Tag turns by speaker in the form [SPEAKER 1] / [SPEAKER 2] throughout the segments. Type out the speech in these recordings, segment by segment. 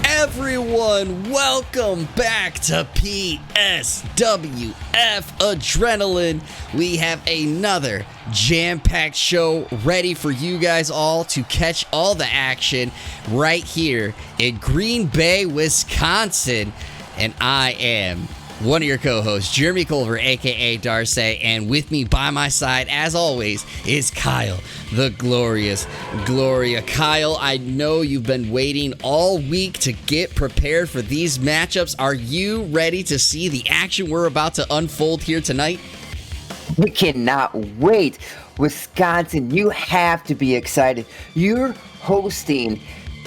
[SPEAKER 1] Everyone, welcome back to PSWF Adrenaline. We have another jam-packed show ready for you guys all to catch all the action right here in Green Bay, Wisconsin. And I am one of your co-hosts, Jeremy Culver, aka Darce, and with me by my side, as always, is Kyle, the glorious Gloria. Kyle, I know you've been waiting all week to get prepared for these matchups. Are you ready to see the action we're about to unfold here tonight?
[SPEAKER 2] We cannot wait. Wisconsin, you have to be excited. You're hosting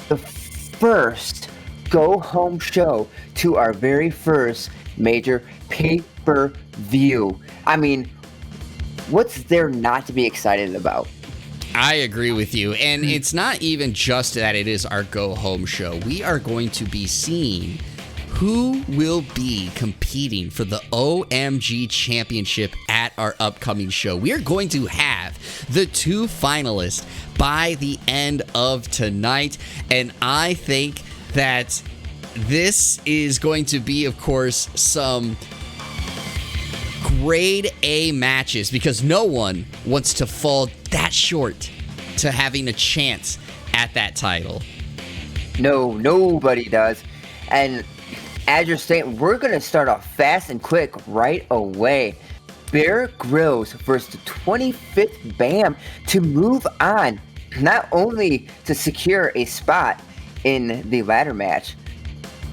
[SPEAKER 2] the first go-home show to our very first major pay-per-view. I mean, what's there not to be excited about?
[SPEAKER 1] I agree with you, and it's not even just that it is our go-home show. We are going to be seeing who will be competing for the OMG Championship at our upcoming show. We are going to have the two finalists by the end of tonight, and I think that this is going to be, of course, some grade A matches because no one wants to fall that short to having a chance at that title.
[SPEAKER 2] No, nobody does. And as you're saying, we're going to start off fast and quick right away. Grillz versus the 25th BAM to move on, not only to secure a spot in the ladder match,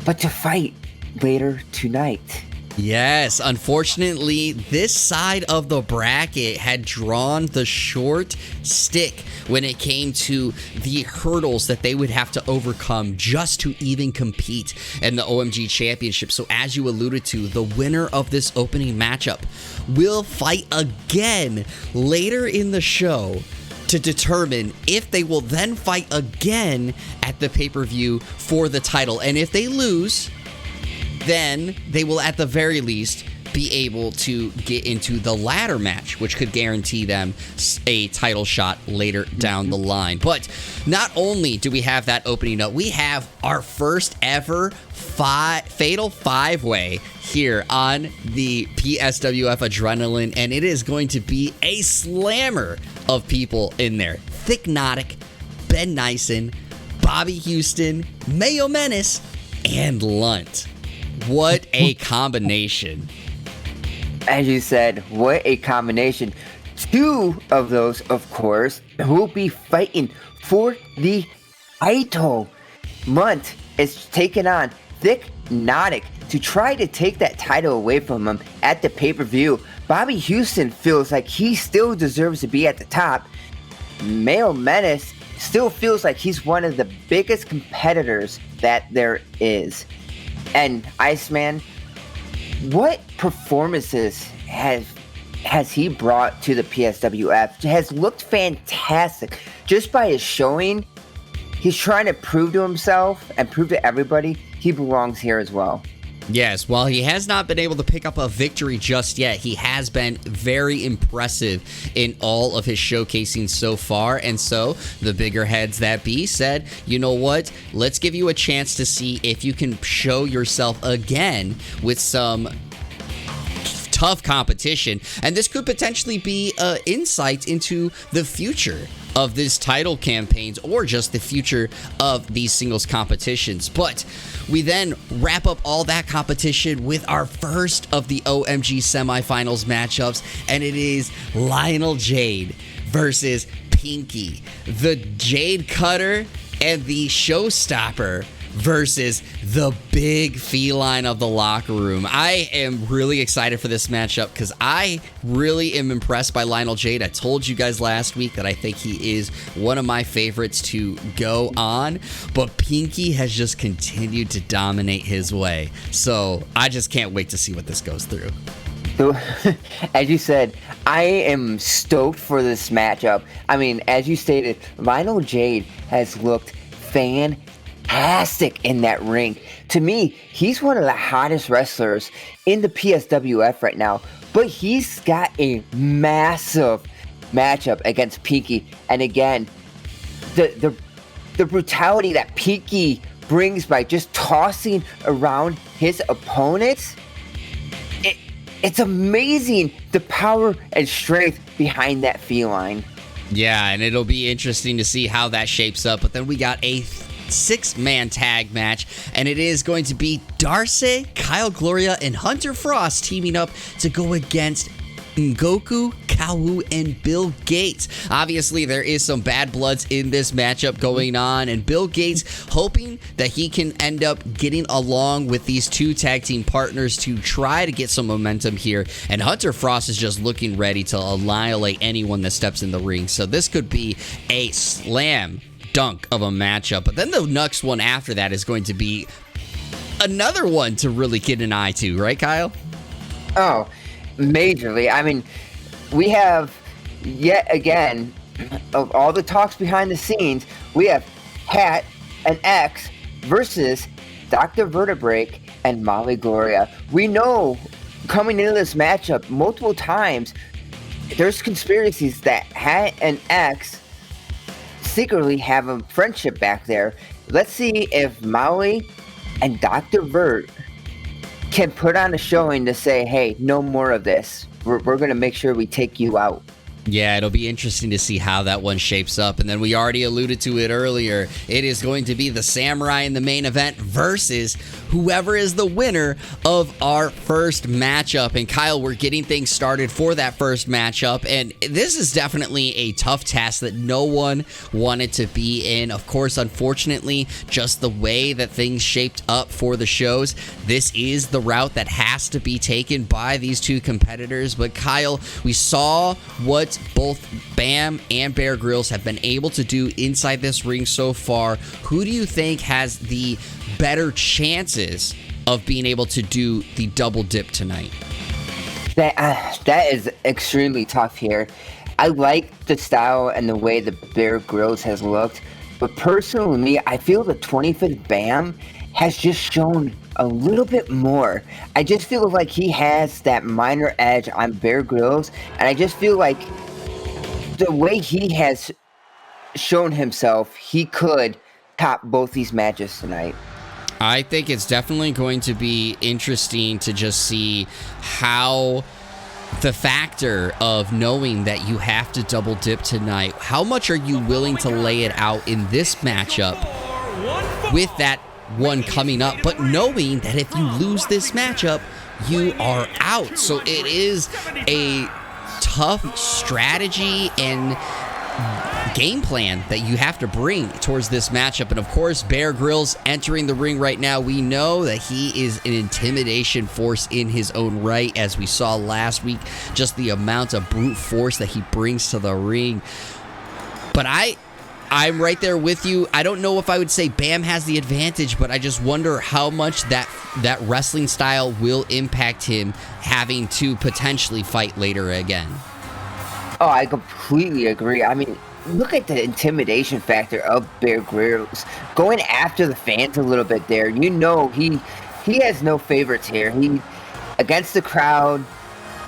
[SPEAKER 2] but to fight later tonight.
[SPEAKER 1] Yes, unfortunately, this side of the bracket had drawn the short stick when it came to the hurdles that they would have to overcome just to even compete in the OMG Championship. So as you alluded to, the winner of this opening matchup will fight again later in the show to determine if they will then fight again at the pay-per-view for the title. And if they lose, then they will at the very least be able to get into the ladder match, which could guarantee them a title shot later down the line. But not only do we have that opening up, we have our first ever fatal five-way here on the PSWF Adrenaline, and it is going to be a slammer of people in there. Thiccnotic, Ben Neisen, Bobby Houston, Mayo Menace, and Lunt. What a combination.
[SPEAKER 2] As you said, what a combination. Two of those, of course, will be fighting for the title. Lunt is taking on Thiccnotic to try to take that title away from him at the pay-per-view. Bobby Houston feels like he still deserves to be at the top. Mayo Menace still feels like he's one of the biggest competitors that there is. And Iceman, what performances has he brought to the PSWF? Has looked fantastic. Just by his showing, he's trying to prove to himself and prove to everybody he belongs here as well.
[SPEAKER 1] Yes, while he has not been able to pick up a victory just yet, he has been very impressive in all of his showcasing so far. And so the bigger heads that be said, you know what, let's give you a chance to see if you can show yourself again with some tough competition. And this could potentially be insight into the future of this title campaigns or just the future of these singles competitions. But we then wrap up all that competition with our first of the OMG semifinals matchups, and it is Lionel Jeid versus Pinky, the Jade Cutter and the Showstopper versus the big feline of the locker room. I am really excited for this matchup because I really am impressed by Lionel Jeid. I told you guys last week that I think he is one of my favorites to go on, but Pinky has just continued to dominate his way. So I just can't wait to see what this goes through.
[SPEAKER 2] So, as you said, I am stoked for this matchup. I mean, as you stated, Lionel Jeid has looked fantastic in that ring. To me, he's one of the hottest wrestlers in the PSWF right now, but he's got a massive matchup against Pinky. And again, the brutality that Pinky brings by just tossing around his opponents, it's amazing the power and strength behind that feline.
[SPEAKER 1] Yeah, and it'll be interesting to see how that shapes up. But then we got a 6-man tag match, and it is going to be Darcy, Kyle Gloria, and Hunter Frost teaming up to go against Ngoku, Calwu, and Bill Gates. Obviously, there is some bad bloods in this matchup going on, and Bill Gates hoping that he can end up getting along with these two tag team partners to try to get some momentum here. And Hunter Frost is just looking ready to annihilate anyone that steps in the ring. So this could be a slam dunk of a matchup. But then the next one after that is going to be another one to really get an eye to, right, Kyle?
[SPEAKER 2] Oh, majorly. I mean, we have yet again of all the talks behind the scenes, we have Hat and X versus Dr. Vertebreak and Molly Gloria. We know coming into this matchup multiple times, there's conspiracies that Hat and X secretly have a friendship back there. Let's see if Molly and Dr. Vert can put on a showing to say, hey, no more of this. We're going to make sure we take you out.
[SPEAKER 1] Yeah, it'll be interesting to see how that one shapes up. And then we already alluded to it earlier. It is going to be the Samurai in the main event versus whoever is the winner of our first matchup. And Kyle, we're getting things started for that first matchup. And this is definitely a tough task that no one wanted to be in. Of course, unfortunately, just the way that things shaped up for the shows, this is the route that has to be taken by these two competitors. But Kyle, we saw what both Bam and Bear Grillz have been able to do inside this ring so far. Who do you think has the better chances of being able to do the double dip tonight?
[SPEAKER 2] That is extremely tough here. I like the style and the way the Bear Grillz has looked, but personally, I feel the 25th Bam has just shown a little bit more. I just feel like he has that minor edge on Bear Grillz, and I just feel like the way he has shown himself, he could top both these matches tonight.
[SPEAKER 1] I think it's definitely going to be interesting to just see how the factor of knowing that you have to double dip tonight, how much are you willing to lay it out in this matchup with that one coming up, but knowing that if you lose this matchup, you are out. So it is a tough strategy and game plan that you have to bring towards this matchup. And of course, Bear Grillz entering the ring right now. We know that he is an intimidation force in his own right, as we saw last week, just the amount of brute force that he brings to the ring. But I'm right there with you. I don't know if I would say Bam has the advantage, but I just wonder how much that wrestling style will impact him having to potentially fight later again.
[SPEAKER 2] Oh, I completely agree. I mean, look at the intimidation factor of Bear Grillz. Going after the fans a little bit there. You know, he has no favorites here. He, against the crowd,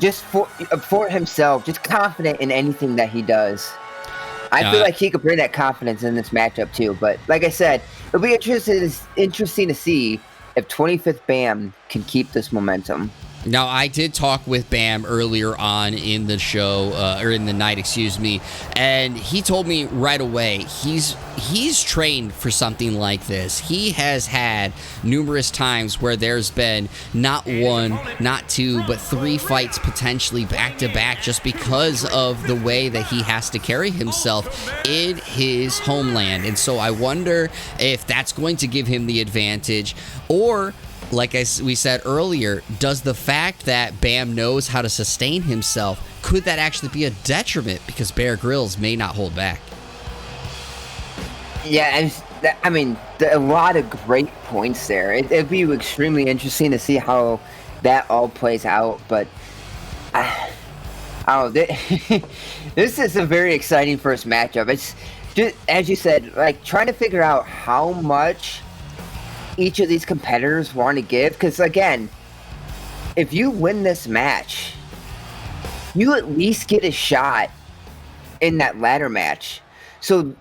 [SPEAKER 2] just for himself, just confident in anything that he does. I feel like he could bring that confidence in this matchup too. But like I said, it'll be interesting to see if 25th Bam can keep this momentum.
[SPEAKER 1] Now, I did talk with Bam earlier on in the show, or in the night, excuse me, and he told me right away he's trained for something like this. He has had numerous times where there's been not one, not two, but 3 fights potentially back to back just because of the way that he has to carry himself in his homeland. And so I wonder if that's going to give him the advantage, or like we said earlier, does the fact that Bam knows how to sustain himself, could that actually be a detriment because Bear Grillz may not hold back?
[SPEAKER 2] Yeah, and I mean, a lot of great points there. It'd be extremely interesting to see how that all plays out. But Oh, this is a very exciting first matchup. It's just, as you said, like trying to figure out how much each of these competitors want to give. Because again, if you win this match, you at least get a shot in that ladder match. So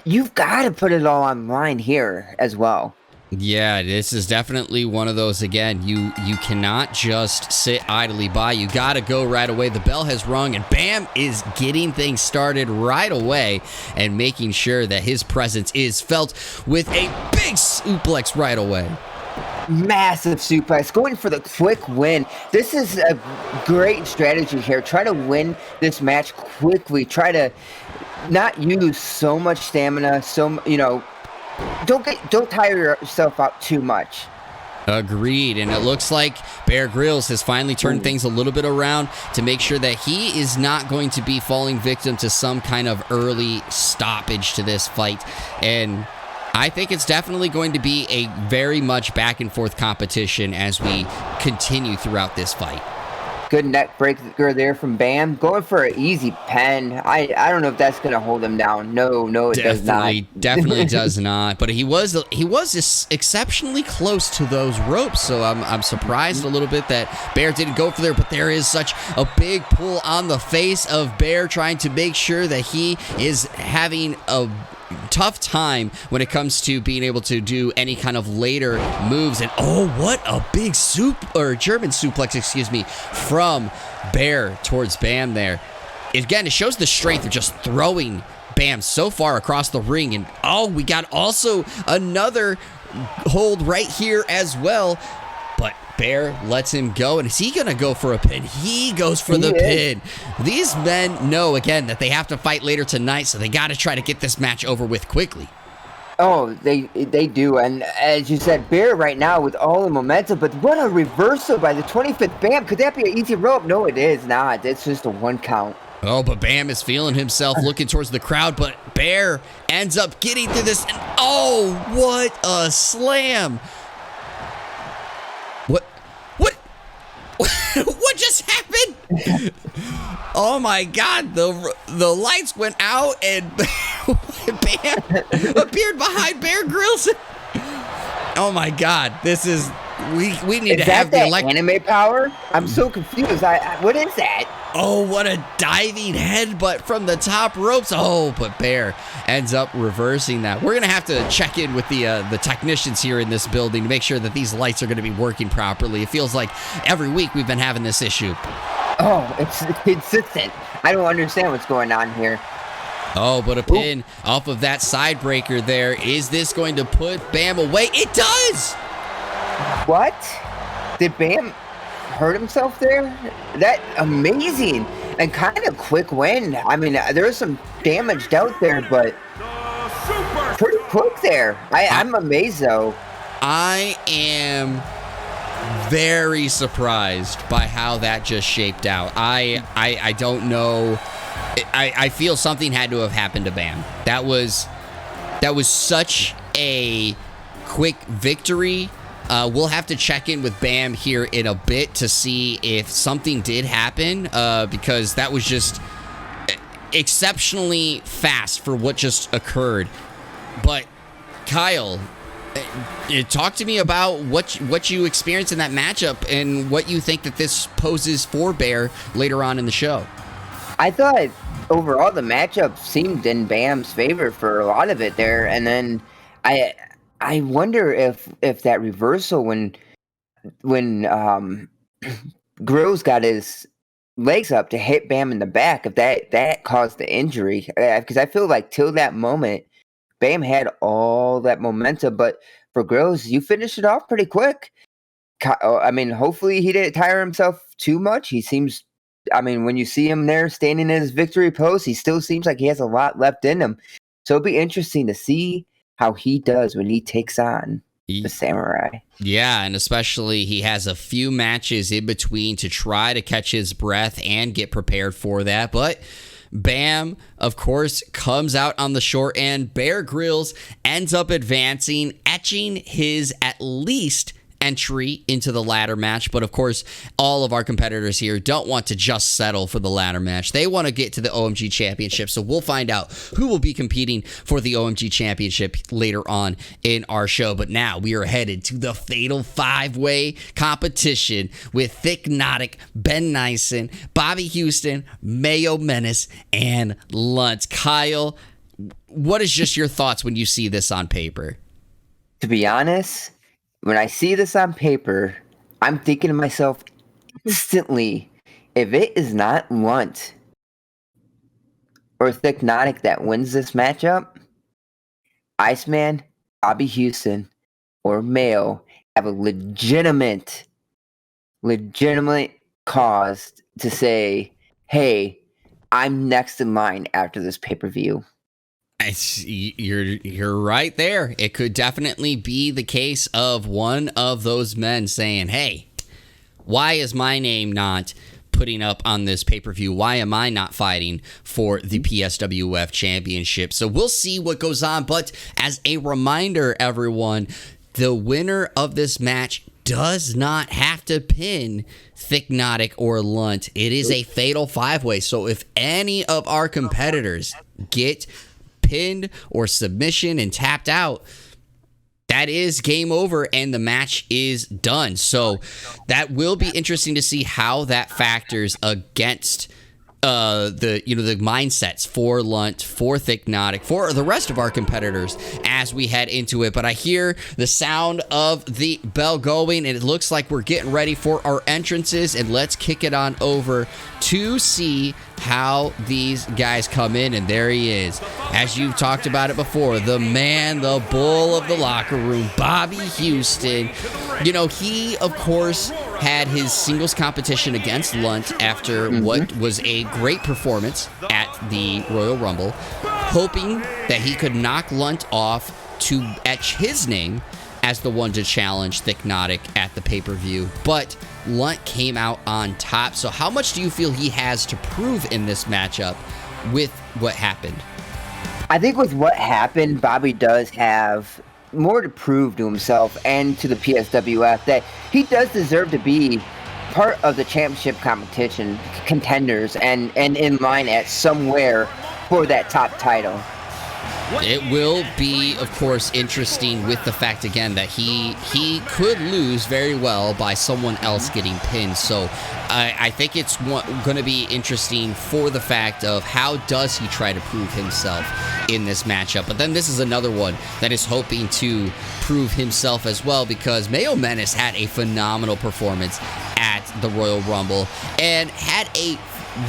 [SPEAKER 2] you've got to put it all online here as well.
[SPEAKER 1] Yeah, this is definitely one of those, again, you cannot just sit idly by. You got to go right away. The bell has rung, and Bam is getting things started right away and making sure that his presence is felt with a big suplex right away.
[SPEAKER 2] Massive suplex, going for the quick win. This is a great strategy here. Try to win this match quickly. Try to not use so much stamina, don't tire yourself out too much.
[SPEAKER 1] Agreed, and it looks like Bear Grillz has finally turned things a little bit around to make sure that he is not going to be falling victim to some kind of early stoppage to this fight. And I think it's definitely going to be a very much back and forth competition as we continue throughout this fight.
[SPEAKER 2] Good neck breaker there from Bam. Going for an easy pen. I don't know if that's going to hold him down. No, it does not.
[SPEAKER 1] Definitely does not. But he was just exceptionally close to those ropes, so I'm surprised a little bit that Bear didn't go for there. But there is such a big pull on the face of Bear, trying to make sure that he is having a tough time when it comes to being able to do any kind of later moves. And oh, what a big German suplex, excuse me, from Bear towards Bam there. Again, it shows the strength of just throwing Bam so far across the ring. And oh, we got also another hold right here as well. But Bear lets him go, and is he going to go for a pin? He goes for the pin. These men know, again, that they have to fight later tonight, so they got to try to get this match over with quickly.
[SPEAKER 2] Oh, they do, and as you said, Bear right now with all the momentum, but what a reversal by the 25th Bam. Could that be an easy rope? No, it is not. It's just a 1 count.
[SPEAKER 1] Oh, but Bam is feeling himself, looking towards the crowd, but Bear ends up getting through this, and oh, what a slam. What just happened? Oh my God, the lights went out and Bam appeared behind Bear Grillz. Oh my God, this is we need to have the
[SPEAKER 2] anime power. I'm so confused. What is that?
[SPEAKER 1] Oh, what a diving headbutt from the top ropes. Oh, but Bear ends up reversing that. We're going to have to check in with the technicians here in this building to make sure that these lights are going to be working properly. It feels like every week we've been having this issue.
[SPEAKER 2] Oh, it's consistent. I don't understand what's going on here.
[SPEAKER 1] Oh, but a pin off of that side breaker there. Is this going to put Bam away? It does!
[SPEAKER 2] What? Did Bam hurt himself there? That amazing and kind of quick win. I mean, there was some damage out there, but pretty quick there. I'm amazed though.
[SPEAKER 1] I am very surprised by how that just shaped out. I don't know. I feel something had to have happened to Bam. That was such a quick victory. We'll have to check in with Bam here in a bit to see if something did happen, because that was just exceptionally fast for what just occurred. But Kyle, talk to me about what you experienced in that matchup and what you think that this poses for Bear later on in the show.
[SPEAKER 2] I thought overall the matchup seemed in Bam's favor for a lot of it there, and then I wonder if that reversal when Grillz got his legs up to hit Bam in the back, if that caused the injury, because I feel like till that moment Bam had all that momentum, but for Grillz, you finished it off pretty quick. I mean, hopefully he didn't tire himself too much. He seems, I mean, when you see him there standing in his victory pose, he still seems like he has a lot left in him. So it'll be interesting to see how he does when he takes on the Samurai.
[SPEAKER 1] Yeah, and especially he has a few matches in between to try to catch his breath and get prepared for that. But Bam, of course, comes out on the short end. Bear Grillz ends up advancing, etching his at least entry into the ladder match, but of course, all of our competitors here don't want to just settle for the ladder match. They want to get to the OMG Championship, so we'll find out who will be competing for the OMG Championship later on in our show. But now we are headed to the Fatal 5-Way competition with Thiccnotic, Ben Neisen, Bobby Houston, Mayo, Menace, and Lunt. Kyle, what is just your thoughts when you see this on paper?
[SPEAKER 2] To be honest, when I see this on paper, I'm thinking to myself instantly, if it is not Lunt or Thiccnotic that wins this matchup, Iceman, Bobby Houston, or Mayo have a legitimate cause to say, hey, I'm next in line after this pay-per-view.
[SPEAKER 1] You're right there. It could definitely be the case of one of those men saying, hey, why is my name not putting up on this pay-per-view? Why am I not fighting for the PSWF Championship? So we'll see what goes on. But as a reminder, everyone, the winner of this match does not have to pin Thiccnotic or Lunt. It is a fatal 5-way. So if any of our competitors get pinned or submission and tapped out, that is game over and the match is done. So that will be interesting to see how that factors against the mindsets for Lunt, for Thiccnotic, for the rest of our competitors as we head into it. But I hear the sound of the bell going, and it looks like we're getting ready for our entrances. And let's kick it on over to see how these guys come in. And there he is, as you've talked about it before, the man, the bull of the locker room, Bobby Houston. You know, he of course had his singles competition against Lunt after what was a great performance at the Royal Rumble, hoping that he could knock Lunt off to etch his name as the one to challenge Thiccnotic at the pay-per-view. But Lunt came out on top. So how much do you feel he has to prove in this matchup with what happened?
[SPEAKER 2] I think with what happened, Bobby does have more to prove to himself and to the PSWF that he does deserve to be part of the championship competition contenders and in line at somewhere for that top title.
[SPEAKER 1] It will be, of course, interesting with the fact, again, that he could lose very well by someone else getting pinned. So I think it's going to be interesting for the fact of how does he try to prove himself in this matchup. But then this is another one that is hoping to prove himself as well, because Mayo Menace had a phenomenal performance at the Royal Rumble and had a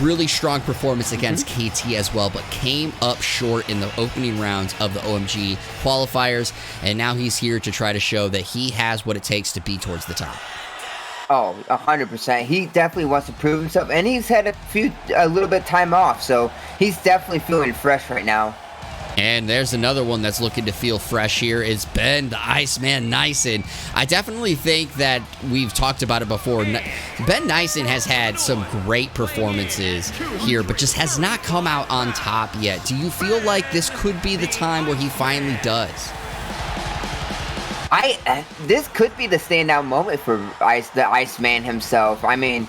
[SPEAKER 1] really strong performance against KT as well, but came up short in the opening rounds of the OMG qualifiers, and now he's here to try to show that he has what it takes to be towards the top.
[SPEAKER 2] Oh, 100%. He definitely wants to prove himself, and he's had a little bit of time off, so he's definitely feeling fresh right now.
[SPEAKER 1] And there's another one that's looking to feel fresh here is Ben, the Iceman Neisen. I definitely think that we've talked about it before. Ben Neisen has had some great performances here, but just has not come out on top yet. Do you feel like this could be the time where he finally does?
[SPEAKER 2] This could be the standout moment for the Iceman himself. I mean,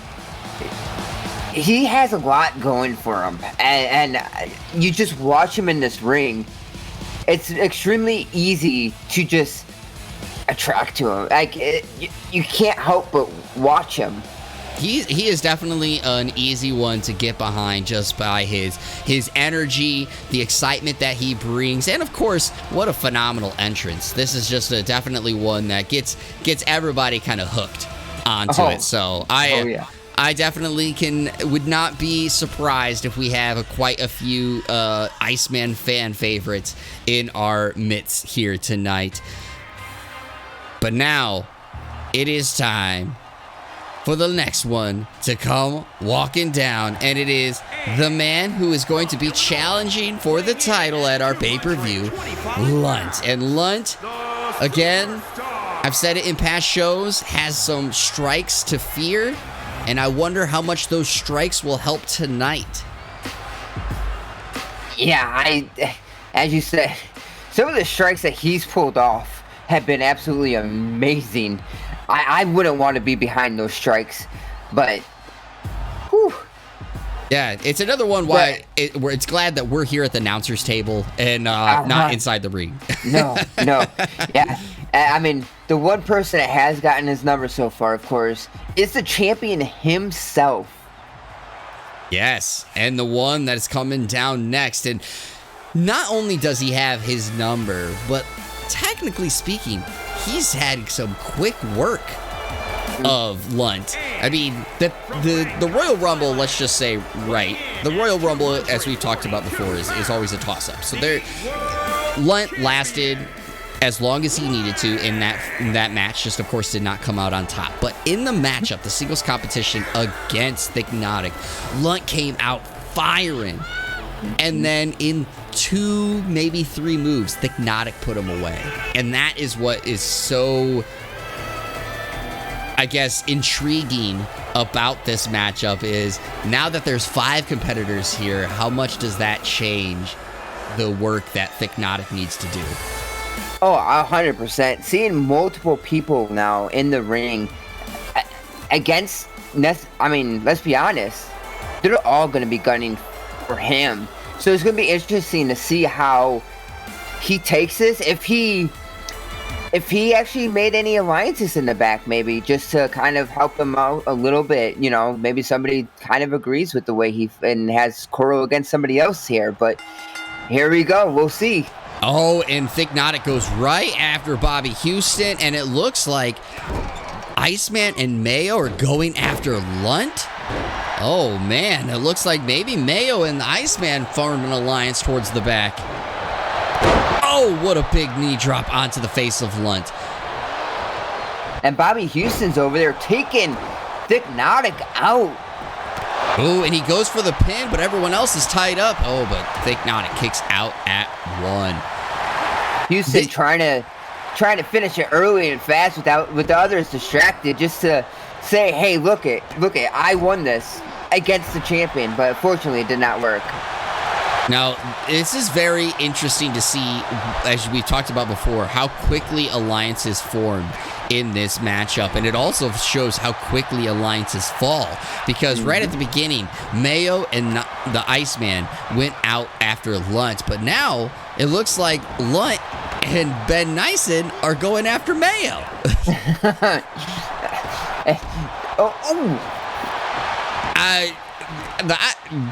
[SPEAKER 2] he has a lot going for him, and you just watch him in this ring. It's extremely easy to just attract to him. Like you can't help but watch him.
[SPEAKER 1] He is definitely an easy one to get behind just by his energy, the excitement that he brings, and of course, what a phenomenal entrance. This is just definitely one that gets everybody kind of hooked onto it. So I definitely would not be surprised if we have quite a few Iceman fan favorites in our midst here tonight. But now, it is time for the next one to come walking down, and it is the man who is going to be challenging for the title at our pay-per-view, Lunt. And Lunt, again, I've said it in past shows, has some strikes to fear, and I wonder how much those strikes will help tonight.
[SPEAKER 2] Yeah, as you said, some of the strikes that he's pulled off have been absolutely amazing. I wouldn't want to be behind those strikes, but whew.
[SPEAKER 1] Yeah, it's another one where it's glad that we're here at the announcer's table and not inside the ring.
[SPEAKER 2] No. Yeah, I mean, the one person that has gotten his number so far, of course, is the champion himself.
[SPEAKER 1] Yes, and the one that is coming down next. And not only does he have his number, but technically speaking, he's had some quick work of Lunt. I mean, the Royal Rumble, let's just say, right, the Royal Rumble, as we've talked about before, is always a toss-up. So Lunt lasted as long as he needed to in that match, just of course did not come out on top. But in the matchup, the singles competition against Thiccnotic, Lunt came out firing. And then in 2, maybe 3 moves, Thiccnotic put him away. And that is what is so, I guess, intriguing about this matchup is now that there's 5 competitors here, how much does that change the work that Thiccnotic needs to do?
[SPEAKER 2] Oh, 100%. Seeing multiple people now in the ring against, I mean, let's be honest, they're all going to be gunning for him. So it's going to be interesting to see how he takes this. If he actually made any alliances in the back, maybe just to kind of help him out a little bit, you know, maybe somebody kind of agrees with the way and has Coro against somebody else here. But here we go. We'll see.
[SPEAKER 1] Oh, and Thiccnotic goes right after Bobby Houston, and it looks like Iceman and Mayo are going after Lunt. Oh, man, it looks like maybe Mayo and the Iceman formed an alliance towards the back. Oh, what a big knee drop onto the face of Lunt.
[SPEAKER 2] And Bobby Houston's over there taking Thiccnotic out.
[SPEAKER 1] Oh, and he goes for the pin, but everyone else is tied up. Oh, but Thiccnotic kicks out at 1.
[SPEAKER 2] Houston trying to finish it early and fast with the others distracted, just to say, hey, look it, I won this against the champion, but unfortunately it did not work.
[SPEAKER 1] Now, this is very interesting to see, as we've talked about before, how quickly alliances form in this matchup. And it also shows how quickly alliances fall. Because right at the beginning, Mayo and the Iceman went out after Lunt. But now, it looks like Lunt and Ben Neisen are going after Mayo.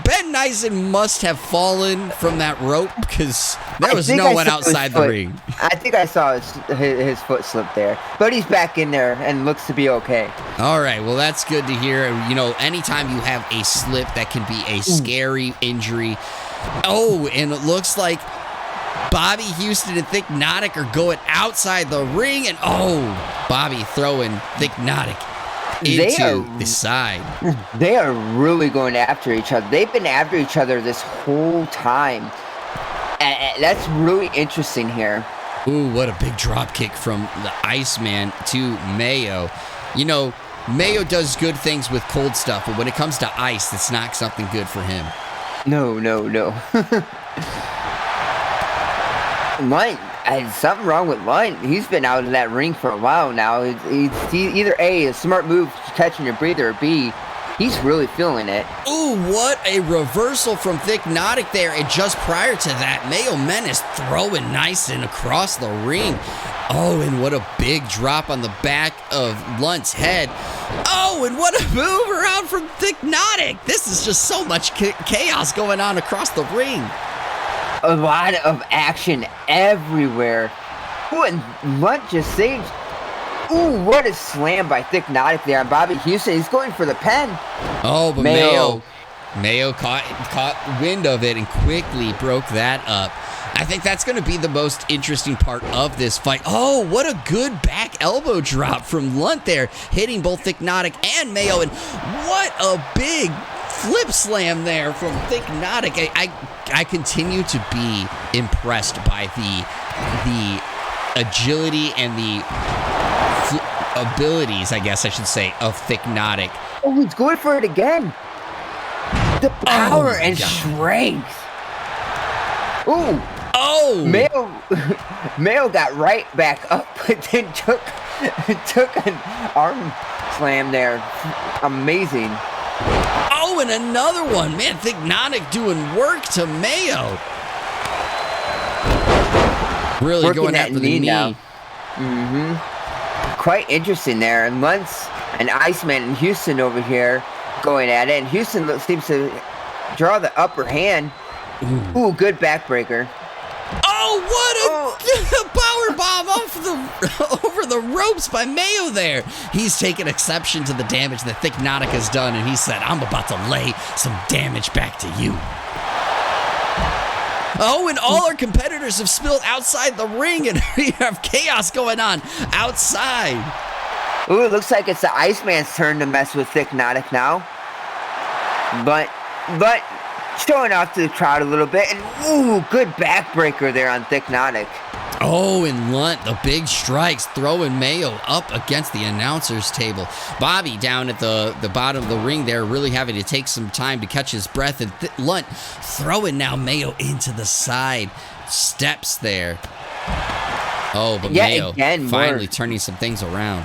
[SPEAKER 1] Ben Neisen must have fallen from that rope because there was no one outside the ring.
[SPEAKER 2] I think I saw his foot slip there, but he's back in there and looks to be okay.
[SPEAKER 1] All right, well, that's good to hear. You know, anytime you have a slip, that can be a scary injury. Oh, and it looks like Bobby Houston and Thiccnotic are going outside the ring, and Bobby throwing Thiccnotic into the side.
[SPEAKER 2] They are really going after each other. They've been after each other this whole time. And that's really interesting here.
[SPEAKER 1] Ooh, what a big drop kick from the Iceman to Mayo. You know, Mayo does good things with cold stuff, but when it comes to ice, it's not something good for him.
[SPEAKER 2] No. Lunt, something wrong with Lunt. He's been out of that ring for a while now. He's either A, a smart move catching your breather, or B, he's really feeling it.
[SPEAKER 1] Ooh, what a reversal from Thiccnotic there. And just prior to that, Mayo Menace throwing Neisen across the ring. Oh, and what a big drop on the back of Lunt's head. Oh, and what a move around from Thiccnotic. This is just so much chaos going on across the ring.
[SPEAKER 2] A lot of action everywhere. Ooh, and Lunt just saved. Ooh, what a slam by Thiccnotic there on Bobby Houston. He's going for the pen.
[SPEAKER 1] Oh, but Mayo caught wind of it and quickly broke that up. I think that's going to be the most interesting part of this fight. Oh, what a good back elbow drop from Lunt there, hitting both Thiccnotic and Mayo. And what a big flip slam there from Thiccnotic. I continue to be impressed by the agility and the abilities, I guess I should say, of Thiccnotic.
[SPEAKER 2] Oh, he's going for it again. The power and strength. Ooh.
[SPEAKER 1] Oh.
[SPEAKER 2] Mayo got right back up, but then took took an arm slam there. Amazing.
[SPEAKER 1] Oh, and another one. Man, Thiccnotic doing work to Mayo. Really
[SPEAKER 2] Working
[SPEAKER 1] going
[SPEAKER 2] that
[SPEAKER 1] after the knee.
[SPEAKER 2] now. Quite interesting there. And Lunt and Iceman and Houston over here going at it. And Houston seems to draw the upper hand. Ooh, good backbreaker.
[SPEAKER 1] Oh, what a power bomb over the ropes by Mayo there. He's taken exception to the damage that Thiccnotic has done, and he said, I'm about to lay some damage back to you. Oh, and all our competitors have spilled outside the ring, and we have chaos going on outside.
[SPEAKER 2] Ooh, it looks like it's the Iceman's turn to mess with Thiccnotic now. But showing off to the crowd a little bit. And ooh, good backbreaker there on Thiccnotic.
[SPEAKER 1] Oh, and Lunt, the big strikes, throwing Mayo up against the announcer's table. Bobby down at the bottom of the ring there, really having to take some time to catch his breath. And Lunt throwing now Mayo into the side steps there. Oh, but
[SPEAKER 2] yeah,
[SPEAKER 1] Mayo
[SPEAKER 2] again,
[SPEAKER 1] finally turning some things around.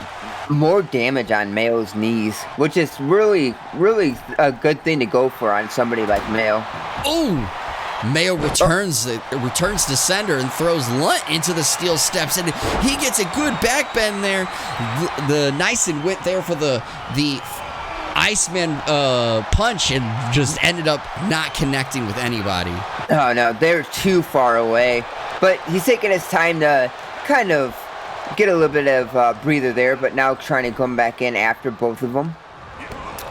[SPEAKER 2] More damage on Mayo's knees, which is really, really a good thing to go for on somebody like Mayo.
[SPEAKER 1] Oh! Mayo returns to center and throws Lunt into the steel steps, and he gets a good back bend there. The Neisen went there for the Iceman punch and just ended up not connecting with anybody.
[SPEAKER 2] Oh no, they're too far away. But he's taking his time to kind of get a little bit of breather there, but now trying to come back in after both of them.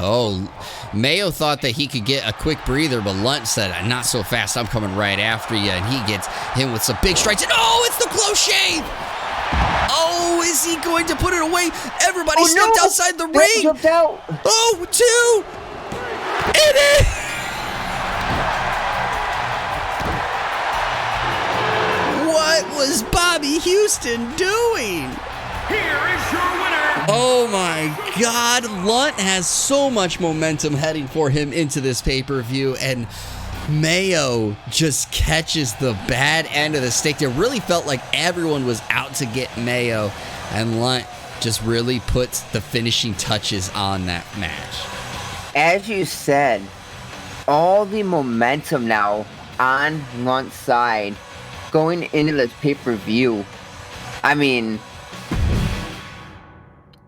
[SPEAKER 1] Oh, Mayo thought that he could get a quick breather, but Lunt said, not so fast, I'm coming right after you. And he gets him with some big strikes. And oh, it's the close shave! Oh, is he going to put it away? Everybody stepped outside the ring!
[SPEAKER 2] Jumped out.
[SPEAKER 1] Oh, two! It is! What was Bobby Houston doing?
[SPEAKER 3] Here is your winner!
[SPEAKER 1] Oh my God, Lunt has so much momentum heading for him into this pay-per-view, and Mayo just catches the bad end of the stick. It really felt like everyone was out to get Mayo, and Lunt just really puts the finishing touches on that match.
[SPEAKER 2] As you said, all the momentum now on Lunt's side going into this pay-per-view. I mean,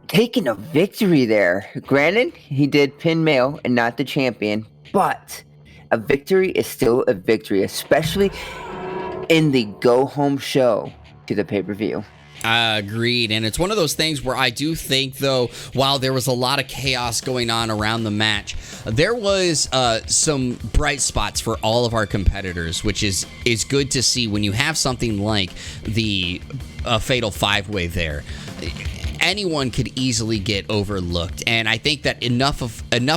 [SPEAKER 2] taking a victory there. Granted, he did pin Mayo and not the champion, but a victory is still a victory, especially in the go-home show to the pay-per-view.
[SPEAKER 1] Agreed, and it's one of those things where I do think, though, while there was a lot of chaos going on around the match, there was some bright spots for all of our competitors, which is good to see when you have something like the Fatal 5-Way there. Anyone could easily get overlooked, and I think that enough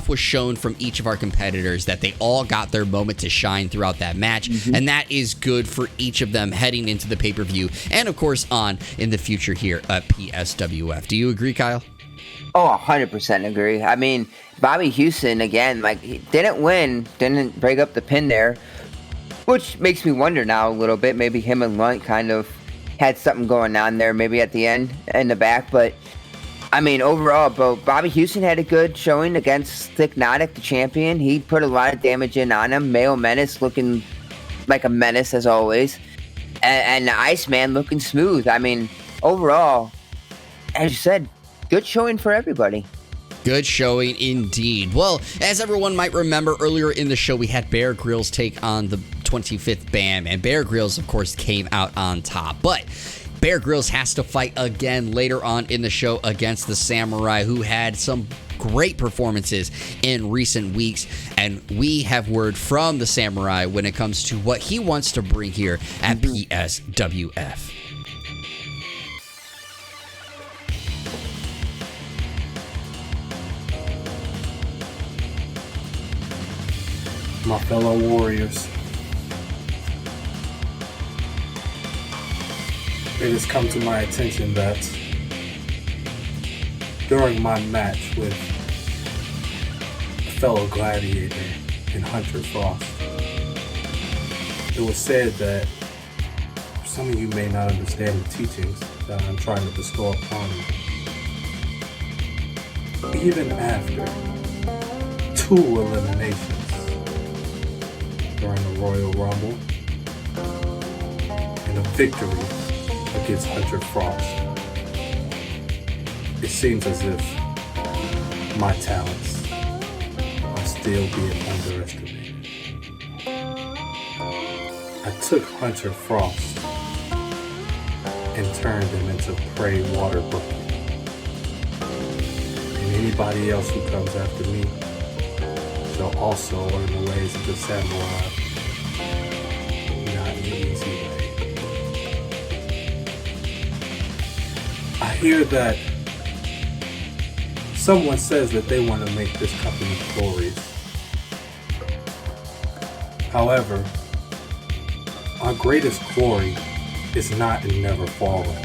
[SPEAKER 1] was shown from each of our competitors that they all got their moment to shine throughout that match, and that is good for each of them heading into the pay-per-view and of course on in the future here at PSWF. Do you agree, Kyle?
[SPEAKER 2] Oh, 100% agree. I mean, Bobby Houston, again, like, he didn't win, didn't break up the pin there, which makes me wonder now a little bit. Maybe him and Lunt kind of had something going on there, maybe at the end, in the back. But, I mean, overall, Bobby Houston had a good showing against Thiccnotic, the champion. He put a lot of damage in on him. Mayo Menace looking like a menace, as always. And the Iceman looking smooth. I mean, overall, as you said, good showing for everybody.
[SPEAKER 1] Good showing indeed. Well, as everyone might remember, earlier in the show, we had Bear Grillz take on the 25th BAM, and Bear Grillz, of course, came out on top. But Bear Grillz has to fight again later on in the show against the Samurai, who had some great performances in recent weeks, and we have word from the Samurai when it comes to what he wants to bring here at PSWF.
[SPEAKER 4] My fellow warriors, it has come to my attention that during my match with a fellow gladiator in Hunter Frost, it was said that some of you may not understand the teachings that I'm trying to bestow upon you. even after 2 eliminations during the Royal Rumble and a victory against Hunter Frost, it seems as if my talents are still being underestimated. I took Hunter Frost and turned him into prey water bucket. And anybody else who comes after me shall also learn the ways of the samurai, not in the easy way. I hear that someone says that they want to make this company glorious. However, our greatest glory is not in never falling,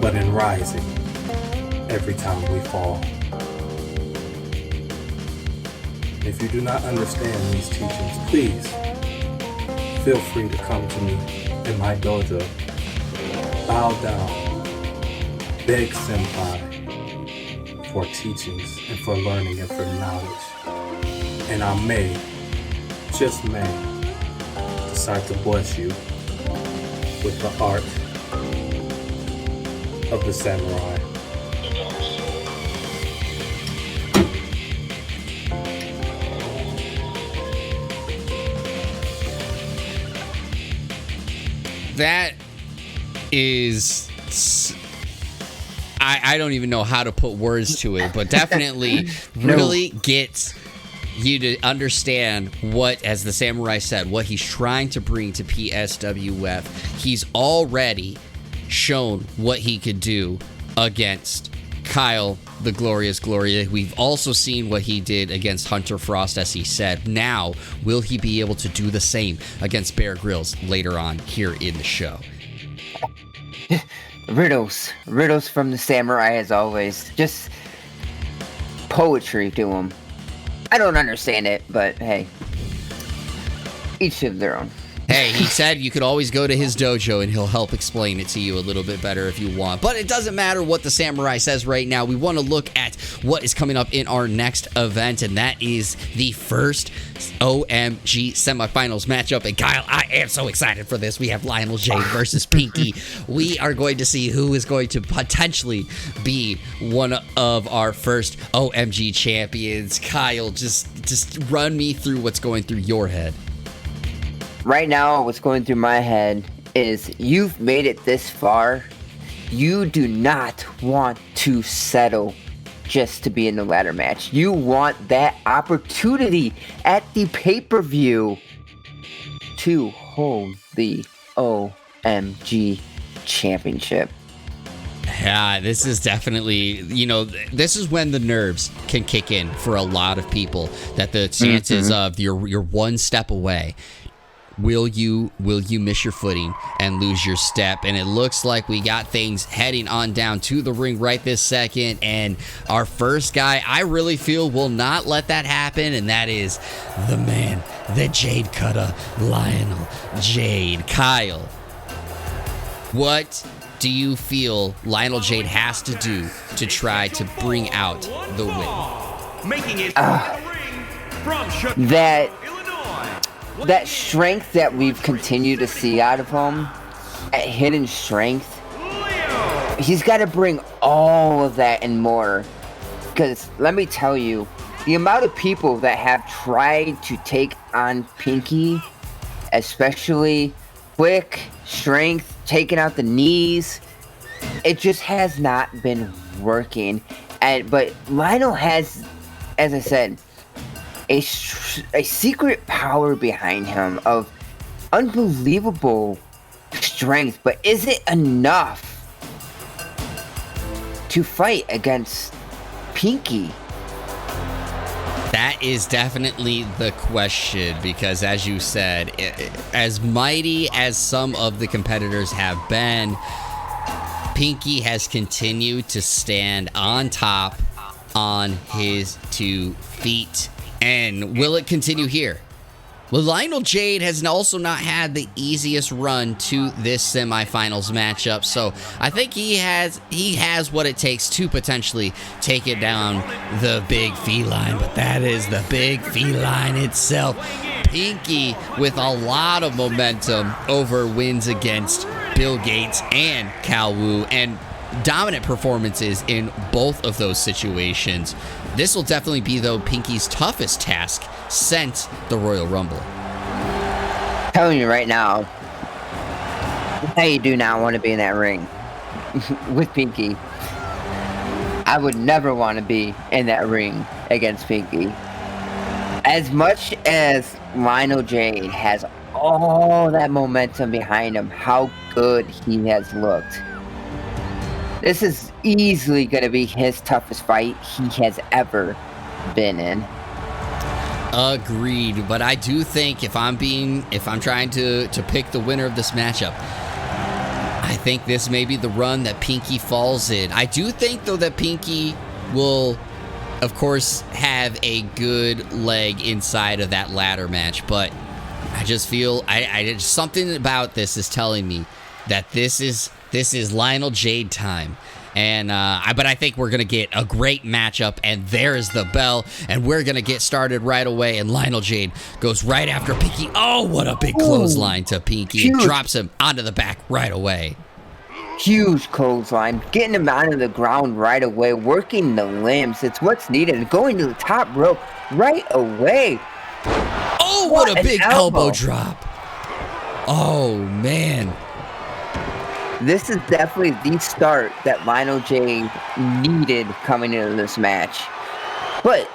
[SPEAKER 4] but in rising every time we fall. If you do not understand these teachings, please feel free to come to me in my dojo, bow down, beg senpai for teachings and for learning and for knowledge. And I may, just may, decide to bless you with the art of the samurai.
[SPEAKER 1] That is, I don't even know how to put words to it, but definitely really gets you to understand what, as the samurai said, what he's trying to bring to PSWF. He's already shown what he could do against Kyle, the Glorious Gloria. We've also seen what he did against Hunter Frost, as he said. Now, will he be able to do the same against Bear Grillz later on here in the show?
[SPEAKER 2] Riddles from the samurai, as always. Just poetry to him. I don't understand it, but hey, each of their own.
[SPEAKER 1] Hey, he said you could always go to his dojo and he'll help explain it to you a little bit better if you want. But it doesn't matter what the samurai says right now. We want to look at what is coming up in our next event, and that is the first OMG semifinals matchup. And Kyle, I am so excited for this. We have Lionel Jeid versus Pinky. We are going to see who is going to potentially be one of our first OMG champions. Kyle, just run me through what's going through your head.
[SPEAKER 2] Right now, what's going through my head is you've made it this far. You do not want to settle just to be in the ladder match. You want that opportunity at the pay-per-view to hold the OMG championship.
[SPEAKER 1] Yeah, this is definitely, this is when the nerves can kick in for a lot of people, that the chances of you're one step away. Will you miss your footing and lose your step? And it looks like we got things heading on down to the ring right this second. And our first guy, I really feel, will not let that happen. And that is the man, the Jeid cutter, Lionel Jeid. Kyle, what do you feel Lionel Jeid has to do to try to bring out the win?
[SPEAKER 3] Making it the ring from Chicago,
[SPEAKER 2] That strength that we've continued to see out of him, at hidden strength, he's got to bring all of that and more. Because let me tell you, the amount of people that have tried to take on Pinky, especially quick, strength, taking out the knees, it just has not been working. But Lionel has, as I said, a secret power behind him of unbelievable strength, but is it enough to fight against Pinky?
[SPEAKER 1] That is definitely the question, because as you said, as mighty as some of the competitors have been, Pinky has continued to stand on top on his 2 feet. And will it continue here Well, Lionel Jeid has also not had the easiest run to this semifinals matchup, so I think he has what it takes to potentially take it down the big feline, but that is the big feline itself. Pinky with a lot of momentum over wins against Bill Gates and Calwu, and dominant performances in both of those situations. This will definitely be, though, Pinky's toughest task since the Royal Rumble.
[SPEAKER 2] I'm telling you right now, I do not want to be in that ring with Pinky. I would never want to be in that ring against Pinky. As much as Lionel Jeid has all that momentum behind him, how good he has looked. This is easily going to be his toughest fight he has ever been in.
[SPEAKER 1] Agreed, but I do think if I'm trying to pick the winner of this matchup, I think this may be the run that Pinky falls in. I do think, though, that Pinky will, of course, have a good leg inside of that ladder match, but I just feel something about this is telling me that this is Lionel Jeid time. And but I think we're going to get a great matchup, and there's the bell, and we're going to get started right away, and Lionel Jeid goes right after Pinky. Oh, what a big clothesline to Pinky. And drops him onto the back right away.
[SPEAKER 2] Huge clothesline, getting him onto the ground right away, working the limbs. It's what's needed. Going to the top rope right away.
[SPEAKER 1] Oh, what a big elbow drop. Oh, man.
[SPEAKER 2] This is definitely the start that Lionel Jeid needed coming into this match. But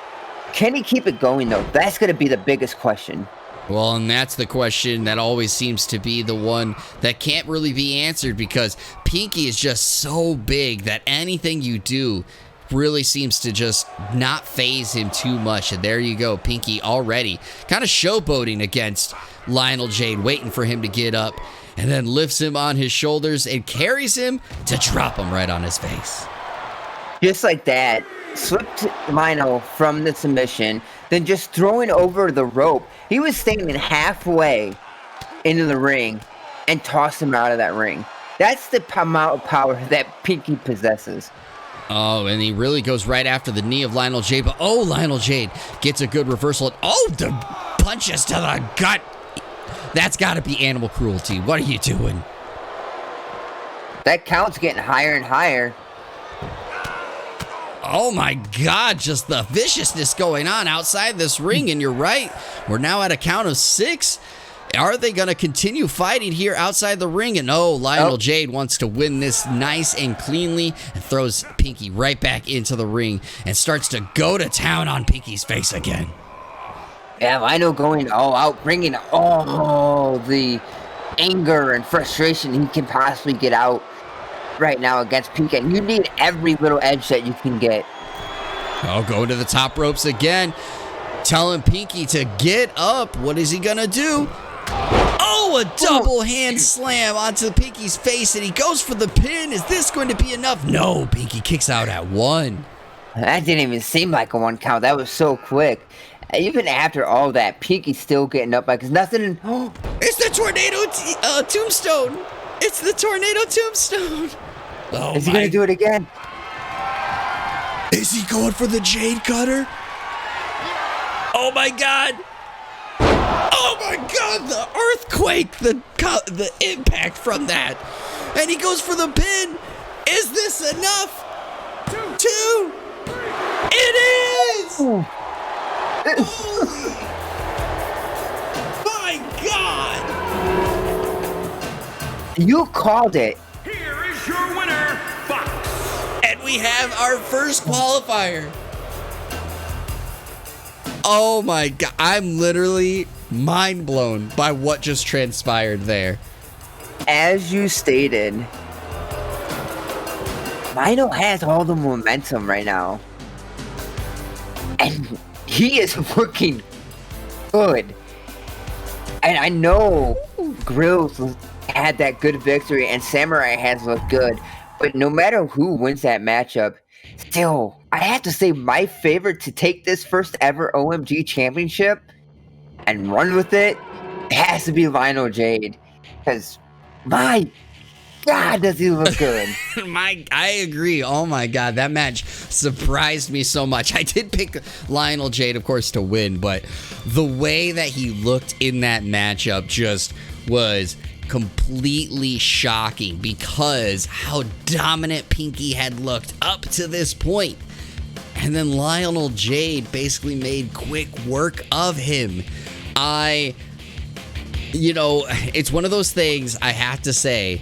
[SPEAKER 2] can he keep it going, though? That's going to be the biggest question.
[SPEAKER 1] Well, and that's the question that always seems to be the one that can't really be answered, because Pinky is just so big that anything you do really seems to just not phase him too much. And there you go, Pinky already kind of showboating against Lionel Jeid, waiting for him to get up, and then lifts him on his shoulders and carries him to drop him right on his face.
[SPEAKER 2] Just like that, slipped Lionel from the submission, then just throwing over the rope. He was standing halfway into the ring and tossed him out of that ring. That's the amount of power that Pinky possesses.
[SPEAKER 1] Oh, and he really goes right after the knee of Lionel Jeid, but oh, Lionel Jeid gets a good reversal. Oh, the punches to the gut. That's got to be animal cruelty. What are you doing?
[SPEAKER 2] That count's getting higher and higher.
[SPEAKER 1] Oh my God, just the viciousness going on outside this ring, and you're right. We're now at a count of 6. Are they going to continue fighting here outside the ring? And oh, Lionel Jeid wants to win this nice and cleanly and throws Pinky right back into the ring and starts to go to town on Pinky's face again.
[SPEAKER 2] Yeah, Lionel going all out, bringing all the anger and frustration he can possibly get out right now against Pinky. And you need every little edge that you can get.
[SPEAKER 1] Oh, go to the top ropes again. Telling Pinky to get up. What is he going to do? Oh, a double hand slam onto Pinky's face, and he goes for the pin. Is this going to be enough? No, Pinky kicks out at 1.
[SPEAKER 2] That didn't even seem like a 1 count. That was so quick. Even after all that, Pinky's still getting up because nothing.
[SPEAKER 1] It's the tornado tombstone. It's the tornado tombstone. Oh,
[SPEAKER 2] is he going to do it again?
[SPEAKER 1] Is he going for the Jeid cutter? Oh my God. Oh my God, the earthquake, the impact from that. And he goes for the pin. Is this enough? 2. It is.
[SPEAKER 2] Ooh.
[SPEAKER 1] Holy. My God.
[SPEAKER 2] You called it.
[SPEAKER 3] Here is your winner, Fox.
[SPEAKER 1] And we have our first qualifier. Oh my God, I'm literally mind blown by what just transpired there.
[SPEAKER 2] As you stated, Lionel has all the momentum right now. And he is working good. And I know Grillz had that good victory and Samurai has looked good. But no matter who wins that matchup, still, I have to say my favorite to take this first ever OMG championship and run with it, it has to be Lionel Jeid. Because, my God, does he look good.
[SPEAKER 1] I agree. Oh my God, that match surprised me so much. I did pick Lionel Jeid, of course, to win, but the way that he looked in that matchup just was completely shocking because how dominant Pinky had looked up to this point. And then Lionel Jeid basically made quick work of him. It's one of those things I have to say,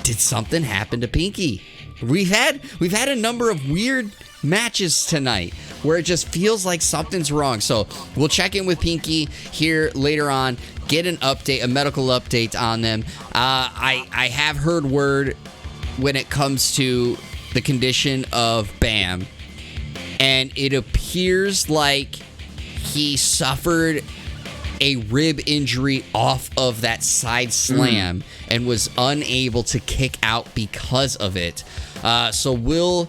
[SPEAKER 1] did something happen to Pinky? We've had a number of weird matches tonight where it just feels like something's wrong. So we'll check in with Pinky here later on, get an update, a medical update on them. I have heard word when it comes to the condition of Bam, and it appears like he suffered a rib injury off of that side slam and was unable to kick out because of it. So we'll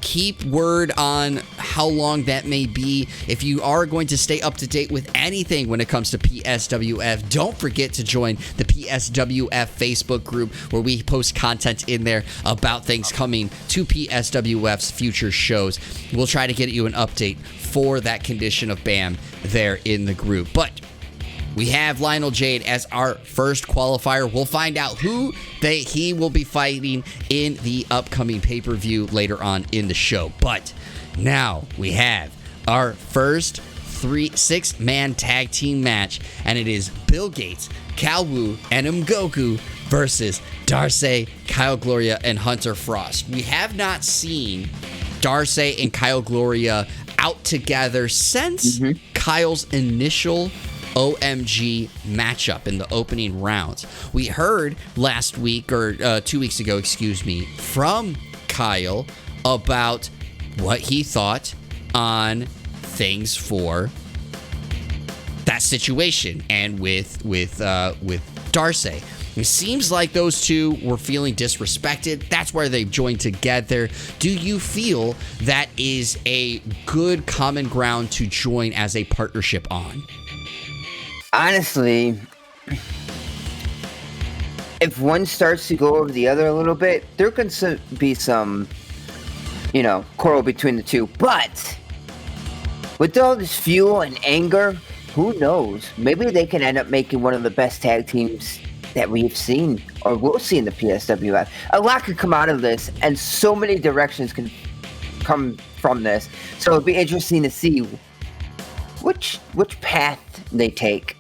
[SPEAKER 1] keep word on how long that may be. If you are going to stay up to date with anything when it comes to PSWF, don't forget to join the PSWF Facebook group where we post content in there about things coming to PSWF's future shows. We'll try to get you an update for that condition of Bam there in the group. But we have Lionel Jeid as our first qualifier. We'll find out who he will be fighting in the upcoming pay-per-view later on in the show. But now we have our first 6-man tag team match, and it is Bill Gates, Calwu, and Mgoku versus Darcy, Kyle Gloria, and Hunter Frost. We have not seen Darcy and Kyle Gloria out together since Kyle's initial OMG matchup in the opening rounds. We heard last week, or 2 weeks ago, from Kyle about what he thought on things for that situation and with Darcy. It seems like those two were feeling disrespected. That's why they've joined together. Do you feel that is a good common ground to join as a partnership on?
[SPEAKER 2] Honestly, if one starts to go over the other a little bit, there can be some, quarrel between the two. But with all this fuel and anger, who knows? Maybe they can end up making one of the best tag teams that we've seen or will see in the PSWF. A lot could come out of this, and so many directions can come from this. So it'll be interesting to see which path they take.